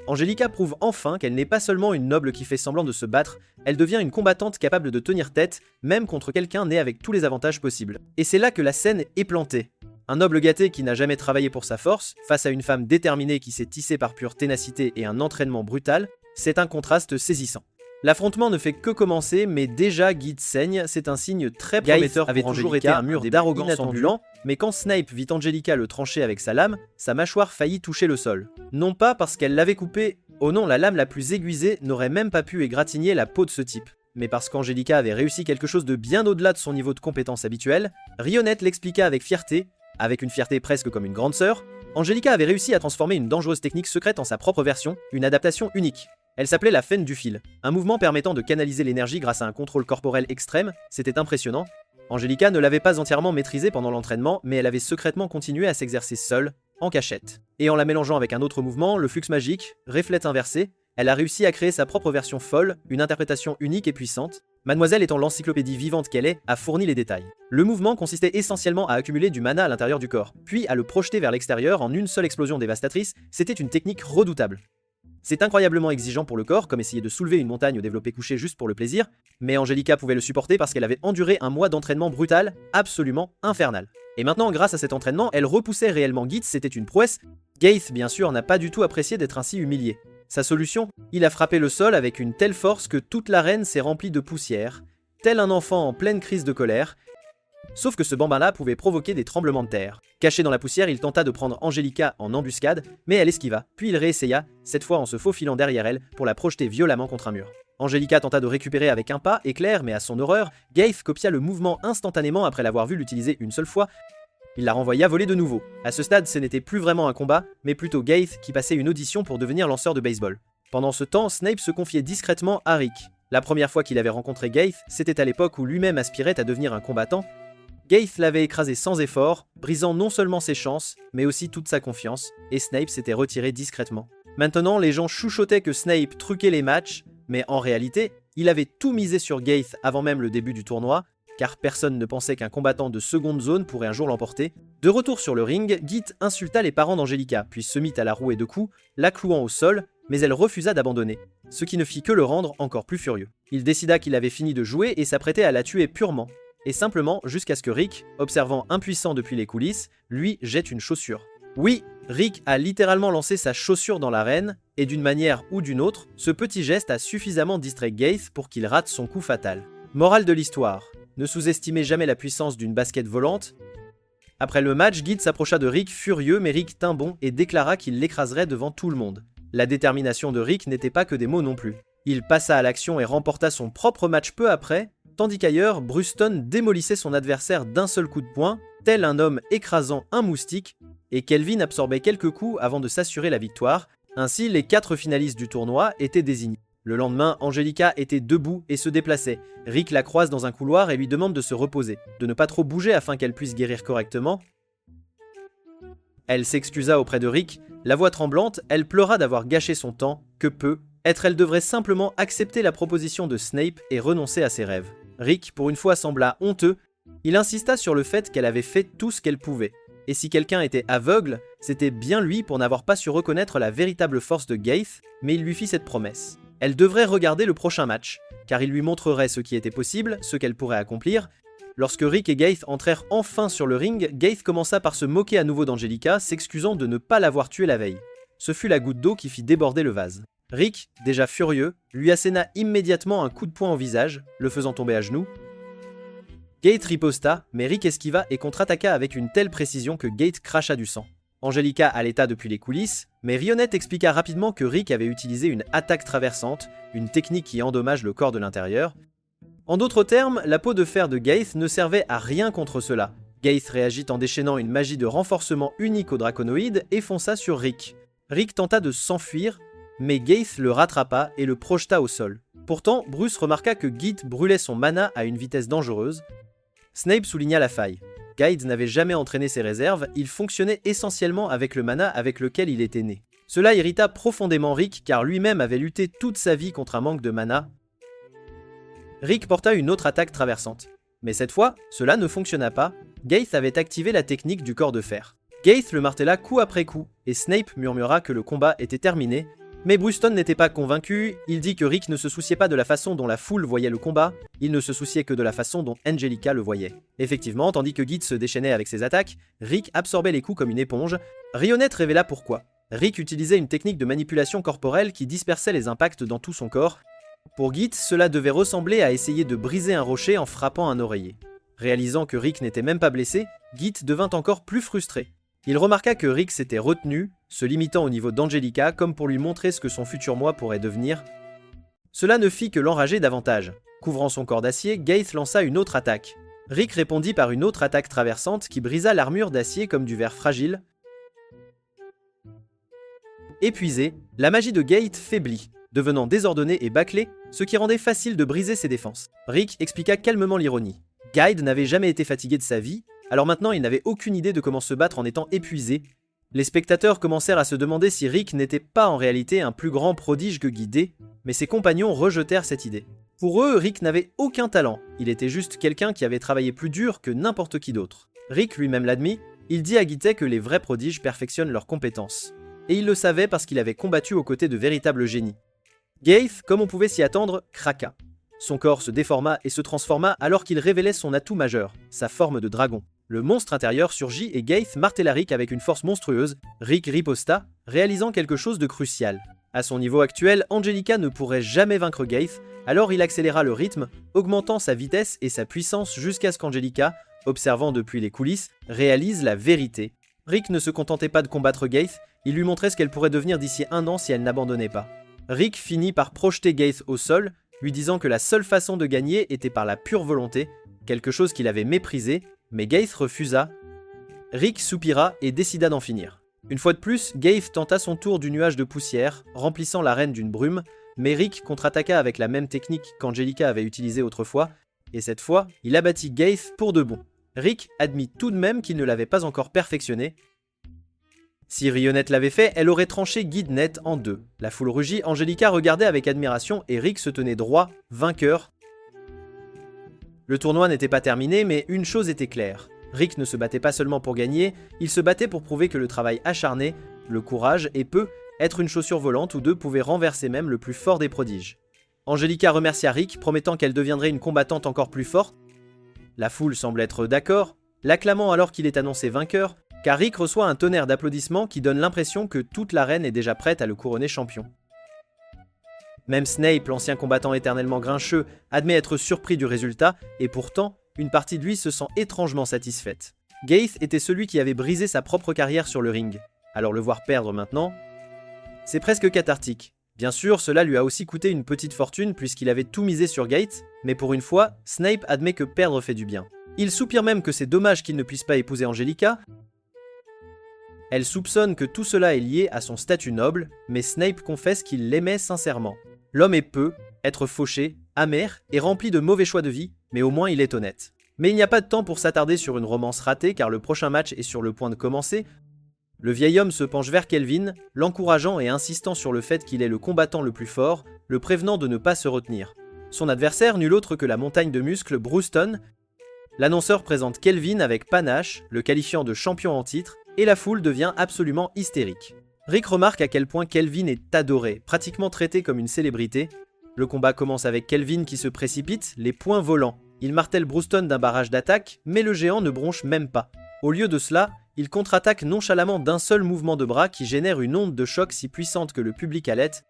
Angelica prouve enfin qu'elle n'est pas seulement une noble qui fait semblant de se battre, elle devient une combattante capable de tenir tête, même contre quelqu'un né avec tous les avantages possibles. Et c'est là que la scène est plantée. Un noble gâté qui n'a jamais travaillé pour sa force, face à une femme déterminée qui s'est tissée par pure ténacité et un entraînement brutal, c'est un contraste saisissant. L'affrontement ne fait que commencer, mais déjà Gates saigne, c'est un signe très prometteur pour Angelica. Avait toujours été un mur d'arrogance ambulant, mais quand Snape vit Angelica le trancher avec sa lame, sa mâchoire faillit toucher le sol. Non pas parce qu'elle l'avait coupé, oh non, la lame la plus aiguisée n'aurait même pas pu égratigner la peau de ce type. Mais parce qu'Angelica avait réussi quelque chose de bien au-delà de son niveau de compétence habituel, Rionnette l'expliqua avec fierté, avec une fierté presque comme une grande sœur, Angelica avait réussi à transformer une dangereuse technique secrète en sa propre version, une adaptation unique. Elle s'appelait la faine du fil, un mouvement permettant de canaliser l'énergie grâce à un contrôle corporel extrême, c'était impressionnant. Angelica ne l'avait pas entièrement maîtrisé pendant l'entraînement, mais elle avait secrètement continué à s'exercer seule, en cachette. Et en la mélangeant avec un autre mouvement, le flux magique, reflète inversé, elle a réussi à créer sa propre version folle, une interprétation unique et puissante. Mademoiselle étant l'encyclopédie vivante qu'elle est, a fourni les détails. Le mouvement consistait essentiellement à accumuler du mana à l'intérieur du corps, puis à le projeter vers l'extérieur en une seule explosion dévastatrice, c'était une technique redoutable. C'est incroyablement exigeant pour le corps, comme essayer de soulever une montagne au développé couché juste pour le plaisir, mais Angelica pouvait le supporter parce qu'elle avait enduré un mois d'entraînement brutal, absolument infernal. Et maintenant, grâce à cet entraînement, elle repoussait réellement Gates, c'était une prouesse. Gates, bien sûr, n'a pas du tout apprécié d'être ainsi humilié. Sa solution, il a frappé le sol avec une telle force que toute l'arène s'est remplie de poussière, tel un enfant en pleine crise de colère. Sauf que ce bambin-là pouvait provoquer des tremblements de terre. Caché dans la poussière, il tenta de prendre Angelica en embuscade, mais elle esquiva, puis il réessaya, cette fois en se faufilant derrière elle pour la projeter violemment contre un mur. Angelica tenta de récupérer avec un pas éclair, mais à son horreur, Gates copia le mouvement instantanément après l'avoir vu l'utiliser une seule fois. Il la renvoya voler de nouveau. À ce stade, ce n'était plus vraiment un combat, mais plutôt Gates qui passait une audition pour devenir lanceur de baseball. Pendant ce temps, Snape se confiait discrètement à Rick. La première fois qu'il avait rencontré Gates, c'était à l'époque où lui-même aspirait à devenir un combattant. Gates l'avait écrasé sans effort, brisant non seulement ses chances, mais aussi toute sa confiance, et Snape s'était retiré discrètement. Maintenant, les gens chuchotaient que Snape truquait les matchs, mais en réalité, il avait tout misé sur Gates avant même le début du tournoi, car personne ne pensait qu'un combattant de seconde zone pourrait un jour l'emporter. De retour sur le ring, Gates insulta les parents d'Angelica, puis se mit à la rouer de coups, la clouant au sol, mais elle refusa d'abandonner, ce qui ne fit que le rendre encore plus furieux. Il décida qu'il avait fini de jouer et s'apprêtait à la tuer purement, et simplement jusqu'à ce que Rick, observant impuissant depuis les coulisses, lui jette une chaussure. Oui, Rick a littéralement lancé sa chaussure dans l'arène, et d'une manière ou d'une autre, ce petit geste a suffisamment distrait Gates pour qu'il rate son coup fatal. Morale de l'histoire, ne sous-estimez jamais la puissance d'une basket volante. Après le match, Gates s'approcha de Rick furieux, mais Rick tint bon et déclara qu'il l'écraserait devant tout le monde. La détermination de Rick n'était pas que des mots non plus. Il passa à l'action et remporta son propre match peu après, tandis qu'ailleurs, Bruston démolissait son adversaire d'un seul coup de poing, tel un homme écrasant un moustique, et Kelvin absorbait quelques coups avant de s'assurer la victoire. Ainsi, les 4 finalistes du tournoi étaient désignés. Le lendemain, Angelica était debout et se déplaçait. Rick la croise dans un couloir et lui demande de se reposer, de ne pas trop bouger afin qu'elle puisse guérir correctement. Elle s'excusa auprès de Rick, la voix tremblante, elle pleura d'avoir gâché son temps, que peu, elle devrait simplement accepter la proposition de Snape et renoncer à ses rêves. Rick, pour une fois, sembla honteux, il insista sur le fait qu'elle avait fait tout ce qu'elle pouvait. Et si quelqu'un était aveugle, c'était bien lui pour n'avoir pas su reconnaître la véritable force de Gaeth, mais il lui fit cette promesse. Elle devrait regarder le prochain match, car il lui montrerait ce qui était possible, ce qu'elle pourrait accomplir. Lorsque Rick et Gaeth entrèrent enfin sur le ring, Gaeth commença par se moquer à nouveau d'Angelica, s'excusant de ne pas l'avoir tuée la veille. Ce fut la goutte d'eau qui fit déborder le vase. Rick, déjà furieux, lui asséna immédiatement un coup de poing au visage, le faisant tomber à genoux. Gaeth riposta, mais Rick esquiva et contre-attaqua avec une telle précision que Gaeth cracha du sang. Angelica allaita depuis les coulisses, mais Rionette expliqua rapidement que Rick avait utilisé une attaque traversante, une technique qui endommage le corps de l'intérieur. En d'autres termes, la peau de fer de Gaeth ne servait à rien contre cela. Gaeth réagit en déchaînant une magie de renforcement unique au draconoïde et fonça sur Rick. Rick tenta de s'enfuir, mais Gaeth le rattrapa et le projeta au sol. Pourtant, Bruce remarqua que Gaeth brûlait son mana à une vitesse dangereuse. Snape souligna la faille. Gaeth n'avait jamais entraîné ses réserves, il fonctionnait essentiellement avec le mana avec lequel il était né. Cela irrita profondément Rick car lui-même avait lutté toute sa vie contre un manque de mana. Rick porta une autre attaque traversante. Mais cette fois, cela ne fonctionna pas, Gaeth avait activé la technique du corps de fer. Gaeth le martela coup après coup, et Snape murmura que le combat était terminé, mais Bruston n'était pas convaincu, il dit que Rick ne se souciait pas de la façon dont la foule voyait le combat, il ne se souciait que de la façon dont Angelica le voyait. Effectivement, tandis que Gaeth se déchaînait avec ses attaques, Rick absorbait les coups comme une éponge. Rionette révéla pourquoi. Rick utilisait une technique de manipulation corporelle qui dispersait les impacts dans tout son corps. Pour Gaeth, cela devait ressembler à essayer de briser un rocher en frappant un oreiller. Réalisant que Rick n'était même pas blessé, Gaeth devint encore plus frustré. Il remarqua que Rick s'était retenu, se limitant au niveau d'Angelica comme pour lui montrer ce que son futur moi pourrait devenir. Cela ne fit que l'enrager davantage. Couvrant son corps d'acier, Gaeth lança une autre attaque. Rick répondit par une autre attaque traversante qui brisa l'armure d'acier comme du verre fragile. Épuisé, la magie de Gaeth faiblit, devenant désordonnée et bâclée, ce qui rendait facile de briser ses défenses. Rick expliqua calmement l'ironie. Gaeth n'avait jamais été fatigué de sa vie, alors maintenant il n'avait aucune idée de comment se battre en étant épuisé. Les spectateurs commencèrent à se demander si Rick n'était pas en réalité un plus grand prodige que Guidé, mais ses compagnons rejetèrent cette idée. Pour eux, Rick n'avait aucun talent, il était juste quelqu'un qui avait travaillé plus dur que n'importe qui d'autre. Rick lui-même l'admit, il dit à Guittet que les vrais prodiges perfectionnent leurs compétences. Et il le savait parce qu'il avait combattu aux côtés de véritables génies. Gaeth, comme on pouvait s'y attendre, craqua. Son corps se déforma et se transforma alors qu'il révélait son atout majeur, sa forme de dragon. Le monstre intérieur surgit et Gaeth martela Rick avec une force monstrueuse. Rick riposta, réalisant quelque chose de crucial. À son niveau actuel, Angelica ne pourrait jamais vaincre Gaeth, alors il accéléra le rythme, augmentant sa vitesse et sa puissance jusqu'à ce qu'Angelica, observant depuis les coulisses, réalise la vérité. Rick ne se contentait pas de combattre Gaeth, il lui montrait ce qu'elle pourrait devenir d'ici 1 an si elle n'abandonnait pas. Rick finit par projeter Gaeth au sol, lui disant que la seule façon de gagner était par la pure volonté, quelque chose qu'il avait méprisé, mais Gaeth refusa. Rick soupira et décida d'en finir. Une fois de plus, Gaeth tenta son tour du nuage de poussière, remplissant l'arène d'une brume, mais Rick contre-attaqua avec la même technique qu'Angelica avait utilisée autrefois, et cette fois, il abattit Gaeth pour de bon. Rick admit tout de même qu'il ne l'avait pas encore perfectionné. Si Rionette l'avait fait, elle aurait tranché Guidnet en deux. La foule rugit, Angelica regardait avec admiration et Rick se tenait droit, vainqueur. Le tournoi n'était pas terminé, mais une chose était claire. Rick ne se battait pas seulement pour gagner, il se battait pour prouver que le travail acharné, le courage et être une chaussure volante ou deux pouvaient renverser même le plus fort des prodiges. Angelica remercia Rick, promettant qu'elle deviendrait une combattante encore plus forte. La foule semble être d'accord, l'acclamant alors qu'il est annoncé vainqueur, car Rick reçoit un tonnerre d'applaudissements qui donne l'impression que toute l'arène est déjà prête à le couronner champion. Même Snape, l'ancien combattant éternellement grincheux, admet être surpris du résultat, et pourtant, une partie de lui se sent étrangement satisfaite. Gaeth était celui qui avait brisé sa propre carrière sur le ring, alors le voir perdre maintenant, c'est presque cathartique. Bien sûr, cela lui a aussi coûté une petite fortune puisqu'il avait tout misé sur Gaeth, mais pour une fois, Snape admet que perdre fait du bien. Il soupire même que c'est dommage qu'il ne puisse pas épouser Angelica. Elle soupçonne que tout cela est lié à son statut noble, mais Snape confesse qu'il l'aimait sincèrement. L'homme est être fauché, amer et rempli de mauvais choix de vie, mais au moins il est honnête. Mais il n'y a pas de temps pour s'attarder sur une romance ratée car le prochain match est sur le point de commencer. Le vieil homme se penche vers Kelvin, l'encourageant et insistant sur le fait qu'il est le combattant le plus fort, le prévenant de ne pas se retenir. Son adversaire, nul autre que la montagne de muscles Bruston, L'annonceur présente Kelvin avec panache, le qualifiant de champion en titre, et la foule devient absolument hystérique. Rick remarque à quel point Kelvin est adoré, pratiquement traité comme une célébrité. Le combat commence avec Kelvin qui se précipite, les poings volants. Il martèle Brewston d'un barrage d'attaque, mais le géant ne bronche même pas. Au lieu de cela, il contre-attaque nonchalamment d'un seul mouvement de bras qui génère une onde de choc si puissante que le public halète.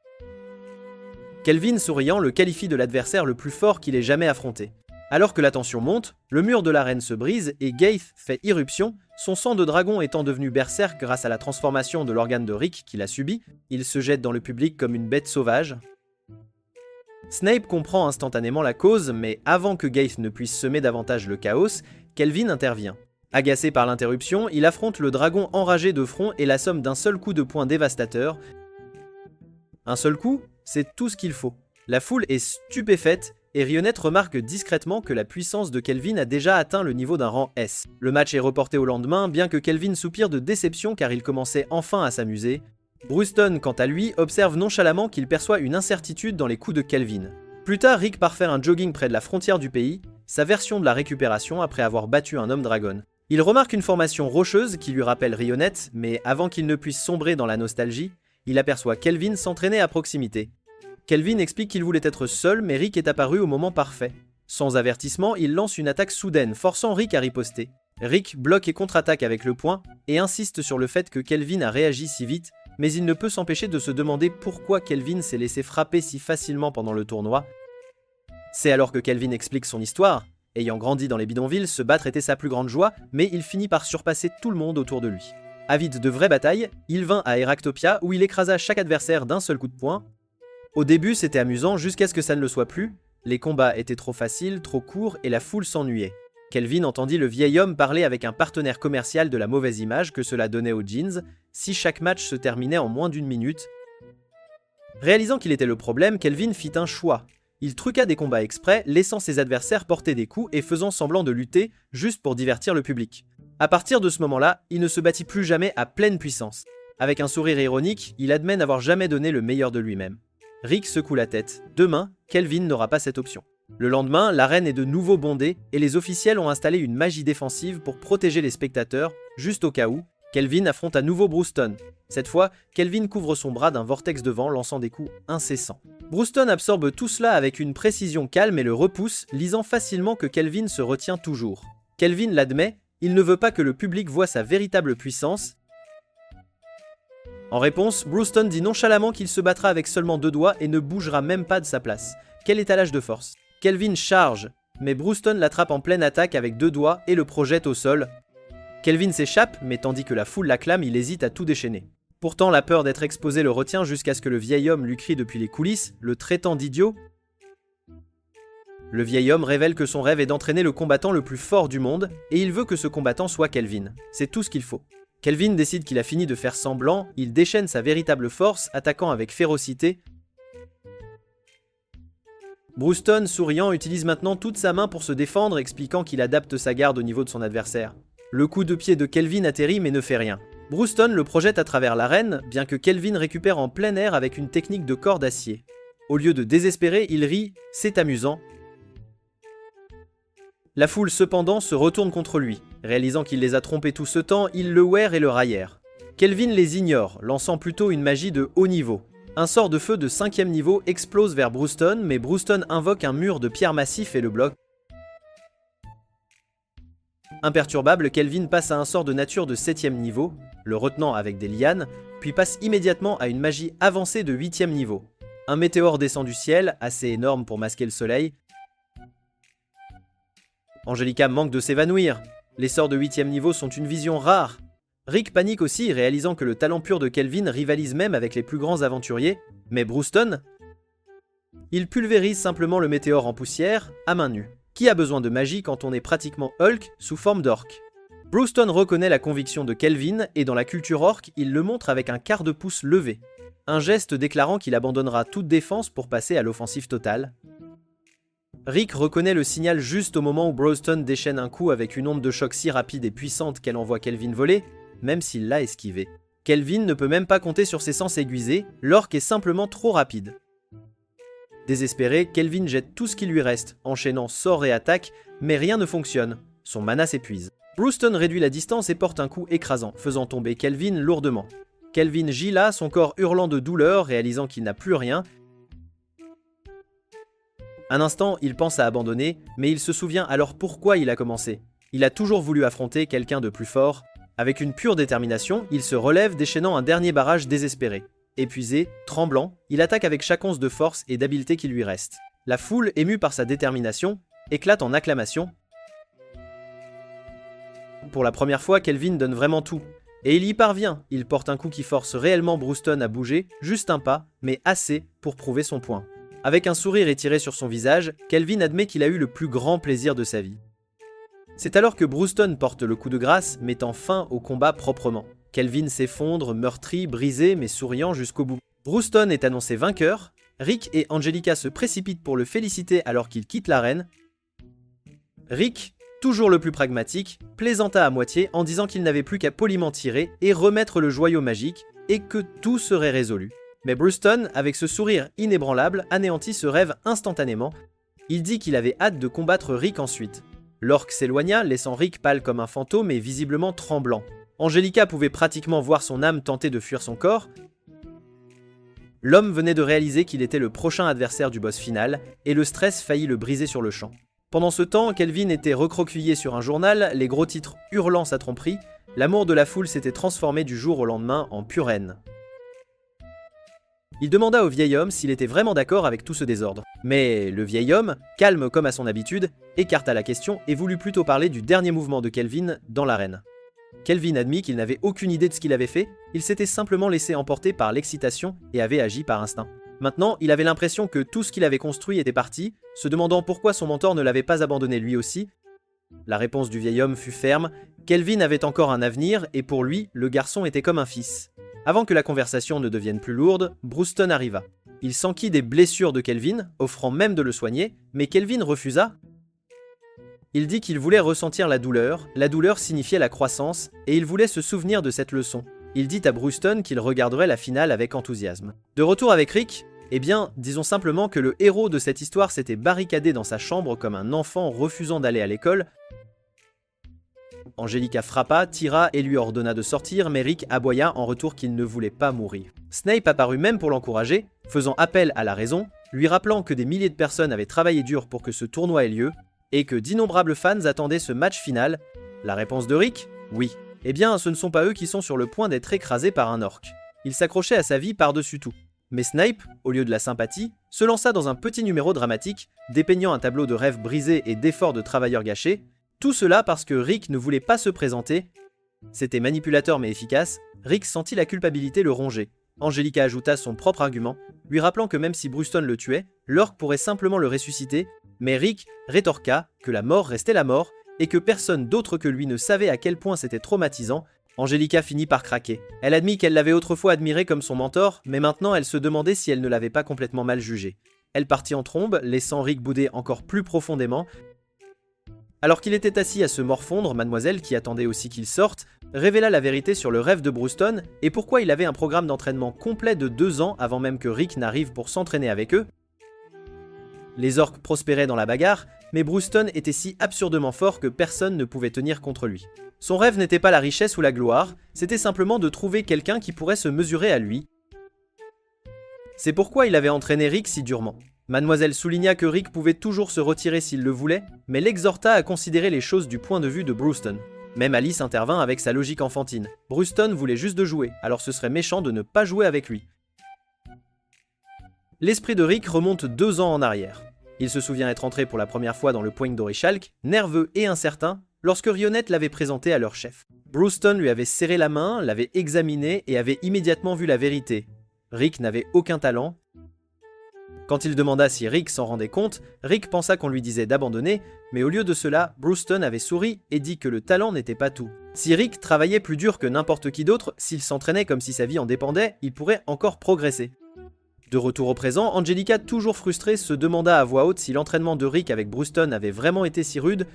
Kelvin, souriant, le qualifie de l'adversaire le plus fort qu'il ait jamais affronté. Alors que la tension monte, le mur de l'arène se brise et Gaeth fait irruption, son sang de dragon étant devenu berserk grâce à la transformation de l'organe de Rick qu'il a subi, il se jette dans le public comme une bête sauvage. Snape comprend instantanément la cause, mais avant que Gaeth ne puisse semer davantage le chaos, Kelvin intervient. Agacé par l'interruption, il affronte le dragon enragé de front et l'assomme d'un seul coup de poing dévastateur. Un seul coup, c'est tout ce qu'il faut. La foule est stupéfaite, et Rionnette remarque discrètement que la puissance de Kelvin a déjà atteint le niveau d'un rang S. Le match est reporté au lendemain, bien que Kelvin soupire de déception car il commençait enfin à s'amuser. Brewston, quant à lui, observe nonchalamment qu'il perçoit une incertitude dans les coups de Kelvin. Plus tard, Rick part faire un jogging près de la frontière du pays, sa version de la récupération après avoir battu un homme dragon. Il remarque une formation rocheuse qui lui rappelle Rionnette, mais avant qu'il ne puisse sombrer dans la nostalgie, il aperçoit Kelvin s'entraîner à proximité. Kelvin explique qu'il voulait être seul, mais Rick est apparu au moment parfait. Sans avertissement, il lance une attaque soudaine, forçant Rick à riposter. Rick bloque et contre-attaque avec le poing, et insiste sur le fait que Kelvin a réagi si vite, mais il ne peut s'empêcher de se demander pourquoi Kelvin s'est laissé frapper si facilement pendant le tournoi. C'est alors que Kelvin explique son histoire. Ayant grandi dans les bidonvilles, se battre était sa plus grande joie, mais il finit par surpasser tout le monde autour de lui. Avide de vraies batailles, il vint à Heractopia où il écrasa chaque adversaire d'un seul coup de poing. Au début, c'était amusant jusqu'à ce que ça ne le soit plus. Les combats étaient trop faciles, trop courts et la foule s'ennuyait. Kelvin entendit le vieil homme parler avec un partenaire commercial de la mauvaise image que cela donnait aux jeans si chaque match se terminait en moins d'1 minute. Réalisant qu'il était le problème, Kelvin fit un choix. Il truqua des combats exprès, laissant ses adversaires porter des coups et faisant semblant de lutter, juste pour divertir le public. À partir de ce moment-là, il ne se battit plus jamais à pleine puissance. Avec un sourire ironique, il admet n'avoir jamais donné le meilleur de lui-même. Rick secoue la tête. Demain, Kelvin n'aura pas cette option. Le lendemain, l'arène est de nouveau bondée et les officiels ont installé une magie défensive pour protéger les spectateurs, juste au cas où. Kelvin affronte à nouveau Brewston. Cette fois, Kelvin couvre son bras d'un vortex de vent lançant des coups incessants. Brewston absorbe tout cela avec une précision calme et le repousse, lisant facilement que Kelvin se retient toujours. Kelvin l'admet, il ne veut pas que le public voie sa véritable puissance. En réponse, Brewston dit nonchalamment qu'il se battra avec seulement 2 doigts et ne bougera même pas de sa place. Quel étalage de force! Kelvin charge, mais Brewston l'attrape en pleine attaque avec 2 doigts et le projette au sol. Kelvin s'échappe, mais tandis que la foule l'acclame, il hésite à tout déchaîner. Pourtant, la peur d'être exposé le retient jusqu'à ce que le vieil homme lui crie depuis les coulisses, le traitant d'idiot. Le vieil homme révèle que son rêve est d'entraîner le combattant le plus fort du monde, et il veut que ce combattant soit Kelvin. C'est tout ce qu'il faut. Kelvin décide qu'il a fini de faire semblant, il déchaîne sa véritable force, attaquant avec férocité. Brewston, souriant, utilise maintenant toute sa main pour se défendre, expliquant qu'il adapte sa garde au niveau de son adversaire. Le coup de pied de Kelvin atterrit mais ne fait rien. Brewston le projette à travers l'arène, bien que Kelvin récupère en plein air avec une technique de corde d'acier. Au lieu de désespérer, il rit, c'est amusant. La foule cependant se retourne contre lui. Réalisant qu'il les a trompés tout ce temps, ils le ouèrent et le raillèrent. Kelvin les ignore, lançant plutôt une magie de haut niveau. Un sort de feu de 5e niveau explose vers Brewston, mais Brewston invoque un mur de pierre massif et le bloque. Imperturbable, Kelvin passe à un sort de nature de 7e niveau, le retenant avec des lianes, puis passe immédiatement à une magie avancée de 8e niveau. Un météore descend du ciel, assez énorme pour masquer le soleil. Angelica manque de s'évanouir. Les sorts de 8e niveau sont une vision rare. Rick panique aussi, réalisant que le talent pur de Kelvin rivalise même avec les plus grands aventuriers. Mais Brewston, il pulvérise simplement le météore en poussière, à main nue. Qui a besoin de magie quand on est pratiquement Hulk sous forme d'orque? Brewston reconnaît la conviction de Kelvin et dans la culture orque, il le montre avec un quart de pouce levé. Un geste déclarant qu'il abandonnera toute défense pour passer à l'offensive totale. Rick reconnaît le signal juste au moment où Brewston déchaîne un coup avec une onde de choc si rapide et puissante qu'elle envoie Kelvin voler, même s'il l'a esquivé. Kelvin ne peut même pas compter sur ses sens aiguisés, l'orque est simplement trop rapide. Désespéré, Kelvin jette tout ce qui lui reste, enchaînant sorts et attaques, mais rien ne fonctionne. son mana s'épuise. Brewston réduit la distance et porte un coup écrasant, faisant tomber Kelvin lourdement. Kelvin gît là, son corps hurlant de douleur, réalisant qu'il n'a plus rien. Un instant, il pense à abandonner, mais il se souvient alors pourquoi il a commencé. Il a toujours voulu affronter quelqu'un de plus fort. Avec une pure détermination, il se relève, déchaînant un dernier barrage désespéré. Épuisé, tremblant, il attaque avec chaque once de force et d'habileté qui lui reste. La foule, émue par sa détermination, éclate en acclamations. Pour la première fois, Kelvin donne vraiment tout. Et il y parvient, il porte un coup qui force réellement Brewston à bouger, juste un pas, mais assez pour prouver son point. Avec un sourire étiré sur son visage, Kelvin admet qu'il a eu le plus grand plaisir de sa vie. C'est alors que Brewston porte le coup de grâce, mettant fin au combat proprement. Kelvin s'effondre, meurtri, brisé, mais souriant jusqu'au bout. Brewston est annoncé vainqueur, Rick et Angelica se précipitent pour le féliciter alors qu'il quitte l'arène. Rick, toujours le plus pragmatique, plaisanta à moitié en disant qu'il n'avait plus qu'à poliment tirer et remettre le joyau magique, et que tout serait résolu. Mais Brewston, avec ce sourire inébranlable, anéantit ce rêve instantanément. Il dit qu'il avait hâte de combattre Rick ensuite. L'orque s'éloigna, laissant Rick pâle comme un fantôme et visiblement tremblant. Angelica pouvait pratiquement voir son âme tenter de fuir son corps. L'homme venait de réaliser qu'il était le prochain adversaire du boss final, et le stress faillit le briser sur le champ. Pendant ce temps, Kelvin était recroquevillé sur un journal, les gros titres hurlant sa tromperie. L'amour de la foule s'était transformé du jour au lendemain en pure haine. Il demanda au vieil homme s'il était vraiment d'accord avec tout ce désordre. Mais le vieil homme, calme comme à son habitude, écarta la question et voulut plutôt parler du dernier mouvement de Kelvin dans l'arène. Kelvin admit qu'il n'avait aucune idée de ce qu'il avait fait, il s'était simplement laissé emporter par l'excitation et avait agi par instinct. Maintenant, il avait l'impression que tout ce qu'il avait construit était parti, se demandant pourquoi son mentor ne l'avait pas abandonné lui aussi. La réponse du vieil homme fut ferme, Kelvin avait encore un avenir et pour lui, le garçon était comme un fils. Avant que la conversation ne devienne plus lourde, Brewston arriva. Il s'enquit des blessures de Kelvin, offrant même de le soigner, mais Kelvin refusa. Il dit qu'il voulait ressentir la douleur signifiait la croissance, et il voulait se souvenir de cette leçon. Il dit à Brewston qu'il regarderait la finale avec enthousiasme. De retour avec Rick, eh bien, disons simplement que le héros de cette histoire s'était barricadé dans sa chambre comme un enfant refusant d'aller à l'école. Angelica frappa, tira et lui ordonna de sortir, mais Rick aboya en retour qu'il ne voulait pas mourir. Snape apparut même pour l'encourager, faisant appel à la raison, lui rappelant que des milliers de personnes avaient travaillé dur pour que ce tournoi ait lieu, et que d'innombrables fans attendaient ce match final. La réponse de Rick ? Oui. Eh bien, ce ne sont pas eux qui sont sur le point d'être écrasés par un orque. Il s'accrochait à sa vie par-dessus tout. Mais Snape, au lieu de la sympathie, se lança dans un petit numéro dramatique, dépeignant un tableau de rêves brisés et d'efforts de travailleurs gâchés. Tout cela parce que Rick ne voulait pas se présenter. C'était manipulateur mais efficace, Rick sentit la culpabilité le ronger. Angelica ajouta son propre argument, lui rappelant que même si Brewston le tuait, l'orque pourrait simplement le ressusciter, mais Rick rétorqua que la mort restait la mort, et que personne d'autre que lui ne savait à quel point c'était traumatisant. Angelica finit par craquer. Elle admit qu'elle l'avait autrefois admiré comme son mentor, mais maintenant elle se demandait si elle ne l'avait pas complètement mal jugé. Elle partit en trombe, laissant Rick bouder encore plus profondément. Alors qu'il était assis à se morfondre, Mademoiselle, qui attendait aussi qu'il sorte, révéla la vérité sur le rêve de Brewston et pourquoi il avait un programme d'entraînement complet de 2 ans avant même que Rick n'arrive pour s'entraîner avec eux. Les orques prospéraient dans la bagarre, mais Brewston était si absurdement fort que personne ne pouvait tenir contre lui. Son rêve n'était pas la richesse ou la gloire, c'était simplement de trouver quelqu'un qui pourrait se mesurer à lui. C'est pourquoi il avait entraîné Rick si durement. Mademoiselle souligna que Rick pouvait toujours se retirer s'il le voulait, mais l'exhorta à considérer les choses du point de vue de Brewston. Même Alice intervint avec sa logique enfantine. Brewston voulait juste de jouer, alors ce serait méchant de ne pas jouer avec lui. L'esprit de Rick remonte 2 ans en arrière. Il se souvient être entré pour la première fois dans le Poing d'Orichalque, nerveux et incertain, lorsque Rionette l'avait présenté à leur chef. Brewston lui avait serré la main, l'avait examiné et avait immédiatement vu la vérité. Rick n'avait aucun talent. Quand il demanda si Rick s'en rendait compte, Rick pensa qu'on lui disait d'abandonner, mais au lieu de cela, Brewston avait souri et dit que le talent n'était pas tout. Si Rick travaillait plus dur que n'importe qui d'autre, s'il s'entraînait comme si sa vie en dépendait, il pourrait encore progresser. De retour au présent, Angelica, toujours frustrée, se demanda à voix haute si l'entraînement de Rick avec Brewston avait vraiment été si rude.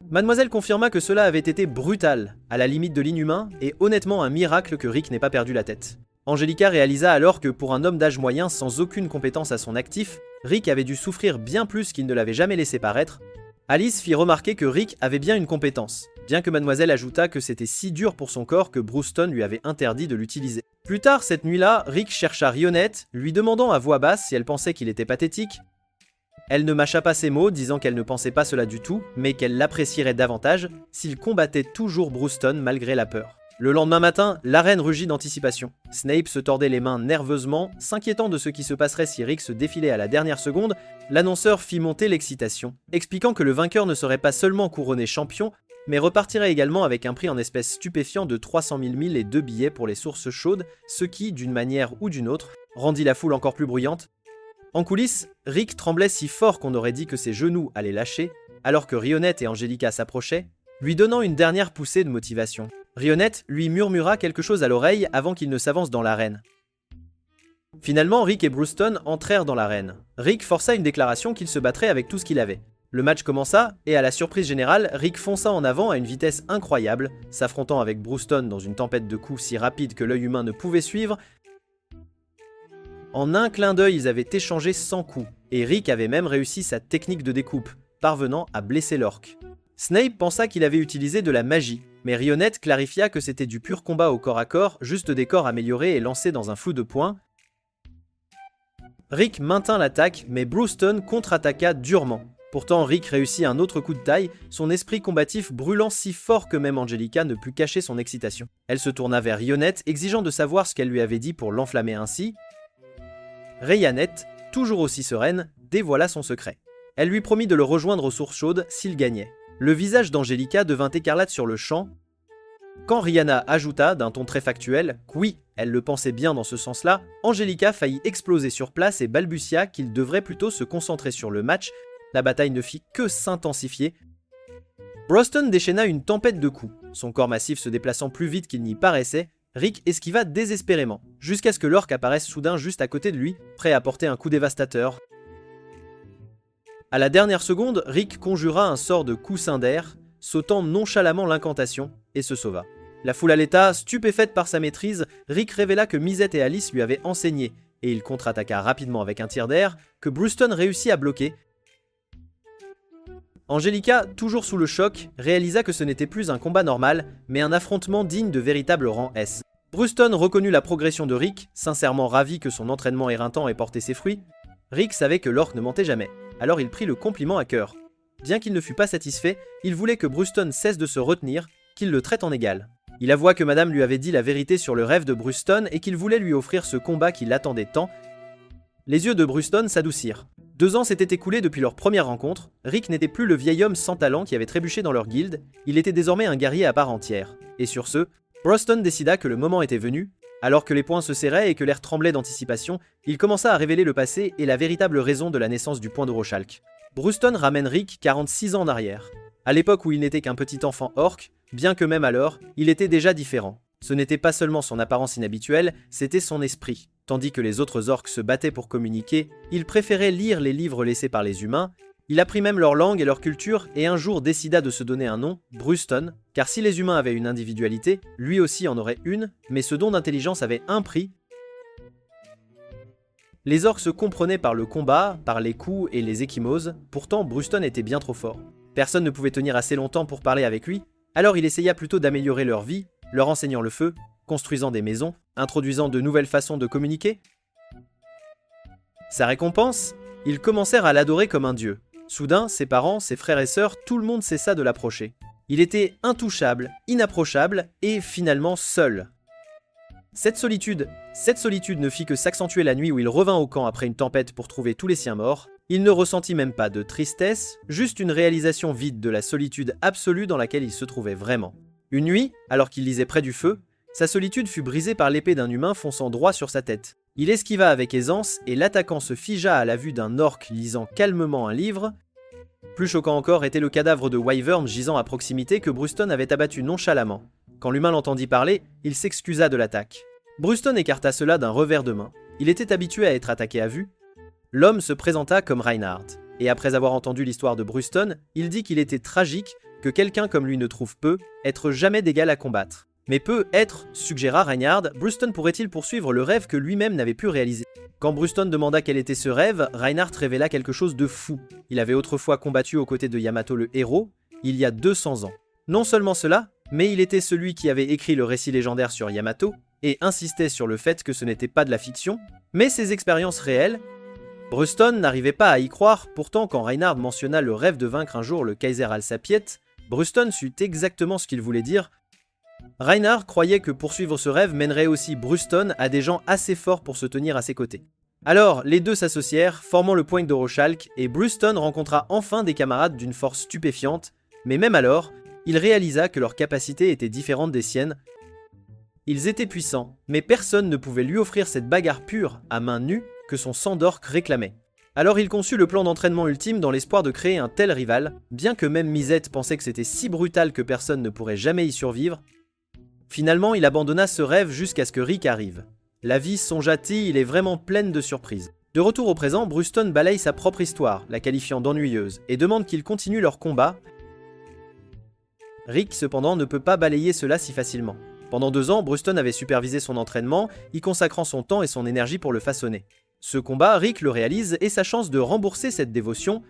Mademoiselle confirma que cela avait été brutal, à la limite de l'inhumain, et honnêtement un miracle que Rick n'ait pas perdu la tête. Angelica réalisa alors que pour un homme d'âge moyen sans aucune compétence à son actif, Rick avait dû souffrir bien plus qu'il ne l'avait jamais laissé paraître. Alice fit remarquer que Rick avait bien une compétence, bien que mademoiselle ajouta que c'était si dur pour son corps que Brewston lui avait interdit de l'utiliser. Plus tard cette nuit-là, Rick chercha Rionette, lui demandant à voix basse si elle pensait qu'il était pathétique. Elle ne mâcha pas ses mots, disant qu'elle ne pensait pas cela du tout, mais qu'elle l'apprécierait davantage s'il combattait toujours Brewston malgré la peur. Le lendemain matin, la reine rugit d'anticipation. Snape se tordait les mains nerveusement, s'inquiétant de ce qui se passerait si Rick se défilait à la dernière seconde. L'annonceur fit monter l'excitation, expliquant que le vainqueur ne serait pas seulement couronné champion, mais repartirait également avec un prix en espèces stupéfiant de 300 000 et 2 billets pour les sources chaudes, ce qui, d'une manière ou d'une autre, rendit la foule encore plus bruyante. En coulisses, Rick tremblait si fort qu'on aurait dit que ses genoux allaient lâcher, alors que Rionette et Angelica s'approchaient, lui donnant une dernière poussée de motivation. Rionette lui murmura quelque chose à l'oreille avant qu'il ne s'avance dans l'arène. Finalement, Rick et Brewston entrèrent dans l'arène. Rick força une déclaration qu'il se battrait avec tout ce qu'il avait. Le match commença, et à la surprise générale, Rick fonça en avant à une vitesse incroyable, s'affrontant avec Brewston dans une tempête de coups si rapide que l'œil humain ne pouvait suivre. En un clin d'œil, ils avaient échangé 100 coups, et Rick avait même réussi sa technique de découpe, parvenant à blesser l'orque. Snape pensa qu'il avait utilisé de la magie, mais Rionette clarifia que c'était du pur combat au corps à corps, juste des corps améliorés et lancés dans un flou de points. Rick maintint l'attaque, mais Brewston contre-attaqua durement. Pourtant, Rick réussit un autre coup de taille, son esprit combatif brûlant si fort que même Angelica ne put cacher son excitation. Elle se tourna vers Rionette, exigeant de savoir ce qu'elle lui avait dit pour l'enflammer ainsi. Rayannette, toujours aussi sereine, dévoila son secret. Elle lui promit de le rejoindre aux sources chaudes s'il gagnait. Le visage d'Angelica devint écarlate sur le champ, quand Rihanna ajouta d'un ton très factuel que oui, elle le pensait bien dans ce sens-là, Angelica faillit exploser sur place et balbutia qu'il devrait plutôt se concentrer sur le match. La bataille ne fit que s'intensifier. Brewston déchaîna une tempête de coups, son corps massif se déplaçant plus vite qu'il n'y paraissait. Rick esquiva désespérément, jusqu'à ce que l'orque apparaisse soudain juste à côté de lui, prêt à porter un coup dévastateur. À la dernière seconde, Rick conjura un sort de coussin d'air, sautant nonchalamment l'incantation, et se sauva. La foule à l'état, stupéfaite par sa maîtrise, Rick révéla que Misette et Alice lui avaient enseigné, et il contre-attaqua rapidement avec un tir d'air, que Brewston réussit à bloquer. Angelica, toujours sous le choc, réalisa que ce n'était plus un combat normal, mais un affrontement digne de véritable rang S. Brewston reconnut la progression de Rick, sincèrement ravi que son entraînement éreintant ait porté ses fruits. Rick savait que l'orque ne mentait jamais, alors il prit le compliment à cœur. Bien qu'il ne fût pas satisfait, il voulait que Brewston cesse de se retenir, qu'il le traite en égal. Il avoua que madame lui avait dit la vérité sur le rêve de Brewston et qu'il voulait lui offrir ce combat qui l'attendait tant. Les yeux de Brewston s'adoucirent. 2 ans s'étaient écoulés depuis leur première rencontre. Rick n'était plus le vieil homme sans talent qui avait trébuché dans leur guilde, il était désormais un guerrier à part entière. Et sur ce, Brewston décida que le moment était venu. Alors que les poings se serraient et que l'air tremblait d'anticipation, il commença à révéler le passé et la véritable raison de la naissance du point de Rorschach. Brewston ramène Rick 46 ans en arrière. À l'époque où il n'était qu'un petit enfant orc, bien que même alors, il était déjà différent. Ce n'était pas seulement son apparence inhabituelle, c'était son esprit. Tandis que les autres orcs se battaient pour communiquer, il préférait lire les livres laissés par les humains. Il apprit même leur langue et leur culture et un jour décida de se donner un nom, Brewston, car si les humains avaient une individualité, lui aussi en aurait une, mais ce don d'intelligence avait un prix. Les orcs se comprenaient par le combat, par les coups et les ecchymoses, pourtant Brewston était bien trop fort. Personne ne pouvait tenir assez longtemps pour parler avec lui, alors il essaya plutôt d'améliorer leur vie, leur enseignant le feu, construisant des maisons, introduisant de nouvelles façons de communiquer. Sa récompense, ils commencèrent à l'adorer comme un dieu. Soudain, ses parents, ses frères et sœurs, tout le monde cessa de l'approcher. Il était intouchable, inapprochable et finalement seul. Cette solitude ne fit que s'accentuer la nuit où il revint au camp après une tempête pour trouver tous les siens morts. Il ne ressentit même pas de tristesse, juste une réalisation vide de la solitude absolue dans laquelle il se trouvait vraiment. Une nuit, alors qu'il lisait près du feu, sa solitude fut brisée par l'épée d'un humain fonçant droit sur sa tête. Il esquiva avec aisance et l'attaquant se figea à la vue d'un orc lisant calmement un livre. Plus choquant encore était le cadavre de Wyvern gisant à proximité que Brewston avait abattu nonchalamment. Quand l'humain l'entendit parler, il s'excusa de l'attaque. Brewston écarta cela d'un revers de main. Il était habitué à être attaqué à vue. L'homme se présenta comme Reinhardt, et après avoir entendu l'histoire de Brewston, il dit qu'il était tragique que quelqu'un comme lui ne trouve peu être jamais d'égal à combattre. Mais peut-être, suggéra Reinhard, Bruston pourrait-il poursuivre le rêve que lui-même n'avait pu réaliser. Quand Bruston demanda quel était ce rêve, Reinhard révéla quelque chose de fou. Il avait autrefois combattu aux côtés de Yamato le héros, il y a 200 ans. Non seulement cela, mais il était celui qui avait écrit le récit légendaire sur Yamato, et insistait sur le fait que ce n'était pas de la fiction, mais ses expériences réelles. Bruston n'arrivait pas à y croire, pourtant quand Reinhard mentionna le rêve de vaincre un jour le Kaiser Al-Sapiet, Bruston sut exactement ce qu'il voulait dire. Reinhard croyait que poursuivre ce rêve mènerait aussi Bruston à des gens assez forts pour se tenir à ses côtés. Alors, les deux s'associèrent, formant le Point d'Orochalk, et Bruston rencontra enfin des camarades d'une force stupéfiante, mais même alors, il réalisa que leurs capacités étaient différentes des siennes. Ils étaient puissants, mais personne ne pouvait lui offrir cette bagarre pure, à main nue, que son sang d'orque réclamait. Alors il conçut le plan d'entraînement ultime dans l'espoir de créer un tel rival, bien que même Misette pensait que c'était si brutal que personne ne pourrait jamais y survivre. Finalement, il abandonna ce rêve jusqu'à ce que Rick arrive. La vie, songea-t-il, est vraiment pleine de surprises. De retour au présent, Bruston balaye sa propre histoire, la qualifiant d'ennuyeuse, et demande qu'ils continuent leur combat. Rick, cependant, ne peut pas balayer cela si facilement. Pendant 2 ans, Bruston avait supervisé son entraînement, y consacrant son temps et son énergie pour le façonner. Ce combat, Rick le réalise et sa chance de rembourser cette dévotion.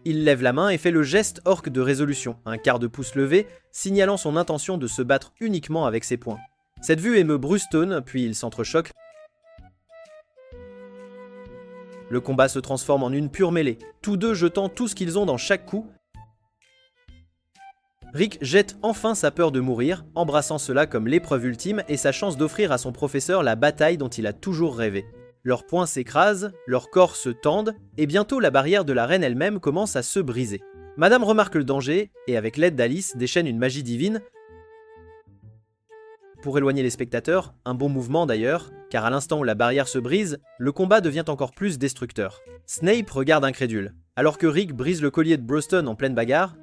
Il lève la main et fait le geste orc de résolution, un quart de pouce levé, signalant son intention de se battre uniquement avec ses poings. Cette vue émeut Bruston, puis ils s'entrechoquent. Le combat se transforme en une pure mêlée, tous deux jetant tout ce qu'ils ont dans chaque coup. Rick jette enfin sa peur de mourir, embrassant cela comme l'épreuve ultime et sa chance d'offrir à son professeur la bataille dont il a toujours rêvé. Leurs poings s'écrasent, leurs corps se tendent, et bientôt la barrière de la reine elle-même commence à se briser. Madame remarque le danger, et avec l'aide d'Alice, déchaîne une magie divine pour éloigner les spectateurs, un bon mouvement d'ailleurs, car à l'instant où la barrière se brise, le combat devient encore plus destructeur. Snape regarde incrédule, alors que Rick brise le collier de Bruston en pleine bagarre.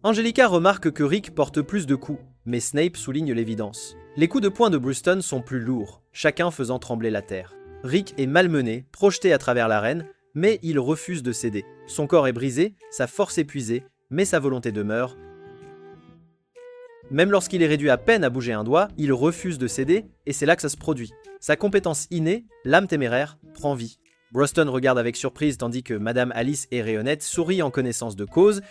Angelica remarque que Rick porte plus de coups, mais Snape souligne l'évidence. Les coups de poing de Bruston sont plus lourds, chacun faisant trembler la terre. Rick est malmené, projeté à travers l'arène, mais il refuse de céder. Son corps est brisé, sa force épuisée, mais sa volonté demeure. Même lorsqu'il est réduit à peine à bouger un doigt, il refuse de céder, et c'est là que ça se produit. Sa compétence innée, l'âme téméraire, prend vie. Bruston regarde avec surprise tandis que Madame Alice et Rayonnette sourient en connaissance de cause.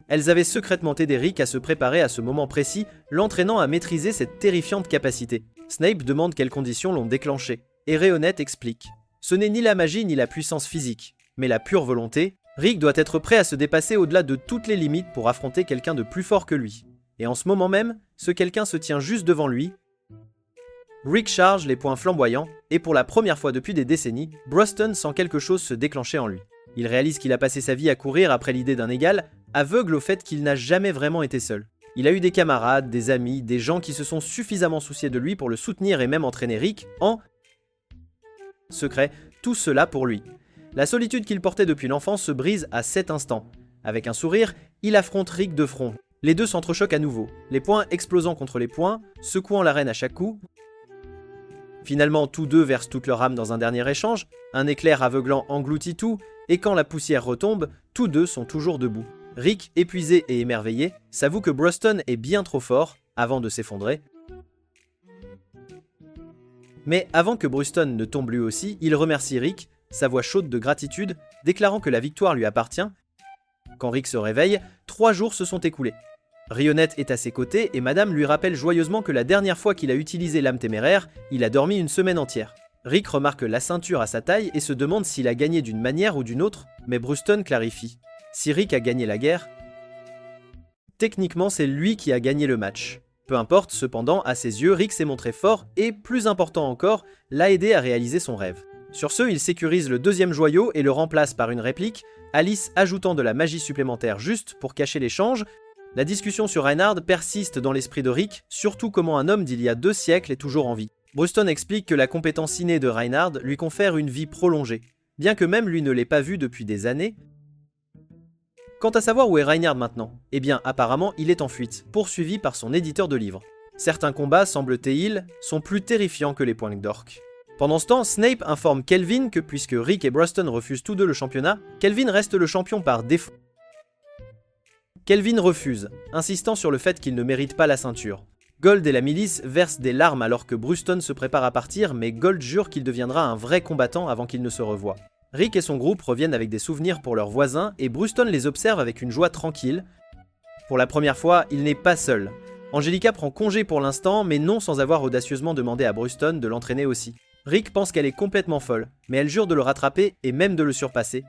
Elles avaient secrètement aidé Rick à se préparer à ce moment précis, l'entraînant à maîtriser cette terrifiante capacité. Snape demande quelles conditions l'ont déclenché, et Rayonnette explique. Ce n'est ni la magie ni la puissance physique, mais la pure volonté. Rick doit être prêt à se dépasser au-delà de toutes les limites pour affronter quelqu'un de plus fort que lui. Et en ce moment même, ce quelqu'un se tient juste devant lui. Rick charge les poings flamboyants, et pour la première fois depuis des décennies, Bruston sent quelque chose se déclencher en lui. Il réalise qu'il a passé sa vie à courir après l'idée d'un égal, aveugle au fait qu'il n'a jamais vraiment été seul. Il a eu des camarades, des amis, des gens qui se sont suffisamment souciés de lui pour le soutenir et même entraîner Rick en secret, tout cela pour lui. La solitude qu'il portait depuis l'enfance se brise à cet instant. Avec un sourire, il affronte Rick de front. Les deux s'entrechoquent à nouveau, les poings explosant contre les poings, secouant l'arène à chaque coup. Finalement, tous deux versent toute leur âme dans un dernier échange, un éclair aveuglant engloutit tout, et quand la poussière retombe, tous deux sont toujours debout. Rick, épuisé et émerveillé, s'avoue que Bruston est bien trop fort, avant de s'effondrer. Mais avant que Bruston ne tombe lui aussi, il remercie Rick, sa voix chaude de gratitude, déclarant que la victoire lui appartient. Quand Rick se réveille, 3 jours se sont écoulés. Rayonnette est à ses côtés et Madame lui rappelle joyeusement que la dernière fois qu'il a utilisé l'âme téméraire, il a dormi une semaine entière. Rick remarque la ceinture à sa taille et se demande s'il a gagné d'une manière ou d'une autre, mais Bruston clarifie. Si Rick a gagné la guerre, techniquement c'est lui qui a gagné le match. Peu importe, cependant, à ses yeux, Rick s'est montré fort et, plus important encore, l'a aidé à réaliser son rêve. Sur ce, il sécurise le 2e joyau et le remplace par une réplique, Alice ajoutant de la magie supplémentaire juste pour cacher l'échange. La discussion sur Reinhard persiste dans l'esprit de Rick, surtout comment un homme d'il y a 2 siècles est toujours en vie. Bruston explique que la compétence innée de Reinhard lui confère une vie prolongée, bien que même lui ne l'ait pas vu depuis des années. Quant à savoir où est Reinhard maintenant, eh bien apparemment il est en fuite, poursuivi par son éditeur de livres. Certains combats, semble-t-il, sont plus terrifiants que les poings d'orque. Pendant ce temps, Snape informe Kelvin que puisque Rick et Bruston refusent tous deux le championnat, Kelvin reste le champion par défaut. Kelvin refuse, insistant sur le fait qu'il ne mérite pas la ceinture. Gold et la milice versent des larmes alors que Bruston se prépare à partir, mais Gold jure qu'il deviendra un vrai combattant avant qu'il ne se revoie. Rick et son groupe reviennent avec des souvenirs pour leurs voisins et Bruston les observe avec une joie tranquille. Pour la première fois, il n'est pas seul. Angelica prend congé pour l'instant, mais non sans avoir audacieusement demandé à Bruston de l'entraîner aussi. Rick pense qu'elle est complètement folle, mais elle jure de le rattraper et même de le surpasser.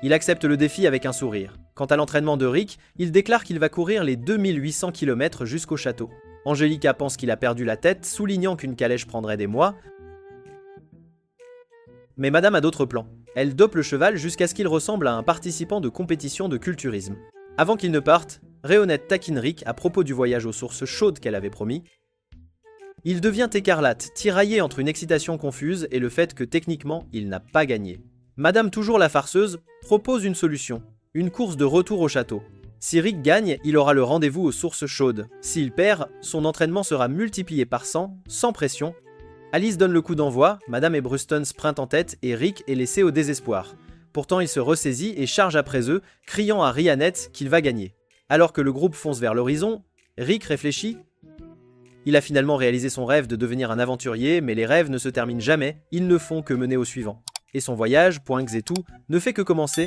Il accepte le défi avec un sourire. Quant à l'entraînement de Rick, il déclare qu'il va courir les 2800 km jusqu'au château. Angelica pense qu'il a perdu la tête, soulignant qu'une calèche prendrait des mois. Mais Madame a d'autres plans. Elle dope le cheval jusqu'à ce qu'il ressemble à un participant de compétition de culturisme. Avant qu'il ne parte, Réhonnête taquine Rick à propos du voyage aux sources chaudes qu'elle avait promis. Il devient écarlate, tiraillé entre une excitation confuse et le fait que techniquement, il n'a pas gagné. Madame toujours la farceuse propose une solution, une course de retour au château. Si Rick gagne, il aura le rendez-vous aux sources chaudes. S'il perd, son entraînement sera multiplié par 100, sans pression. Alice donne le coup d'envoi, Madame et Bruston sprintent en tête et Rick est laissé au désespoir. Pourtant il se ressaisit et charge après eux, criant à Rhianette qu'il va gagner. Alors que le groupe fonce vers l'horizon, Rick réfléchit. Il a finalement réalisé son rêve de devenir un aventurier, mais les rêves ne se terminent jamais, ils ne font que mener au suivant. Et son voyage, point et tout, ne fait que commencer.